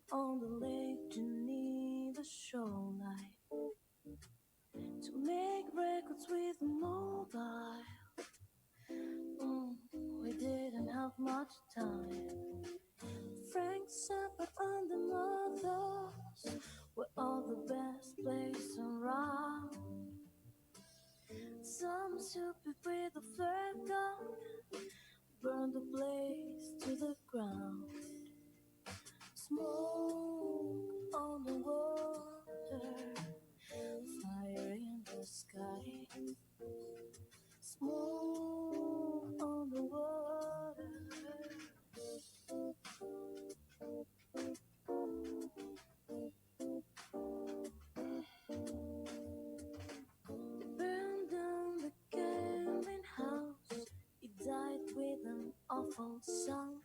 On the lake beneath the shoreline, to make records with a mobile. We didn't have much time. Frank Zappa and the Mothers were all the best plays around. Some stupid with a flare gun burned the place to the ground. Smoke on the water, fire in the sky. Smoke on the water. Burned down the camping house. It died with an awful sound.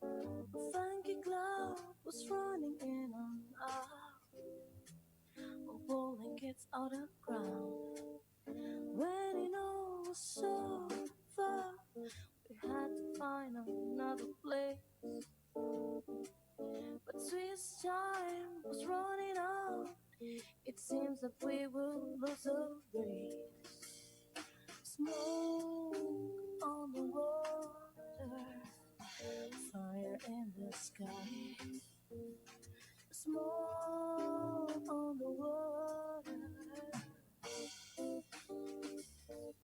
A funky cloud was running in and out, pulling kids out of ground. When it all was so far, we had to find another place. But Swiss time was running out. It seems that we will lose a race. Smoke on the water, fire in the sky. Smoke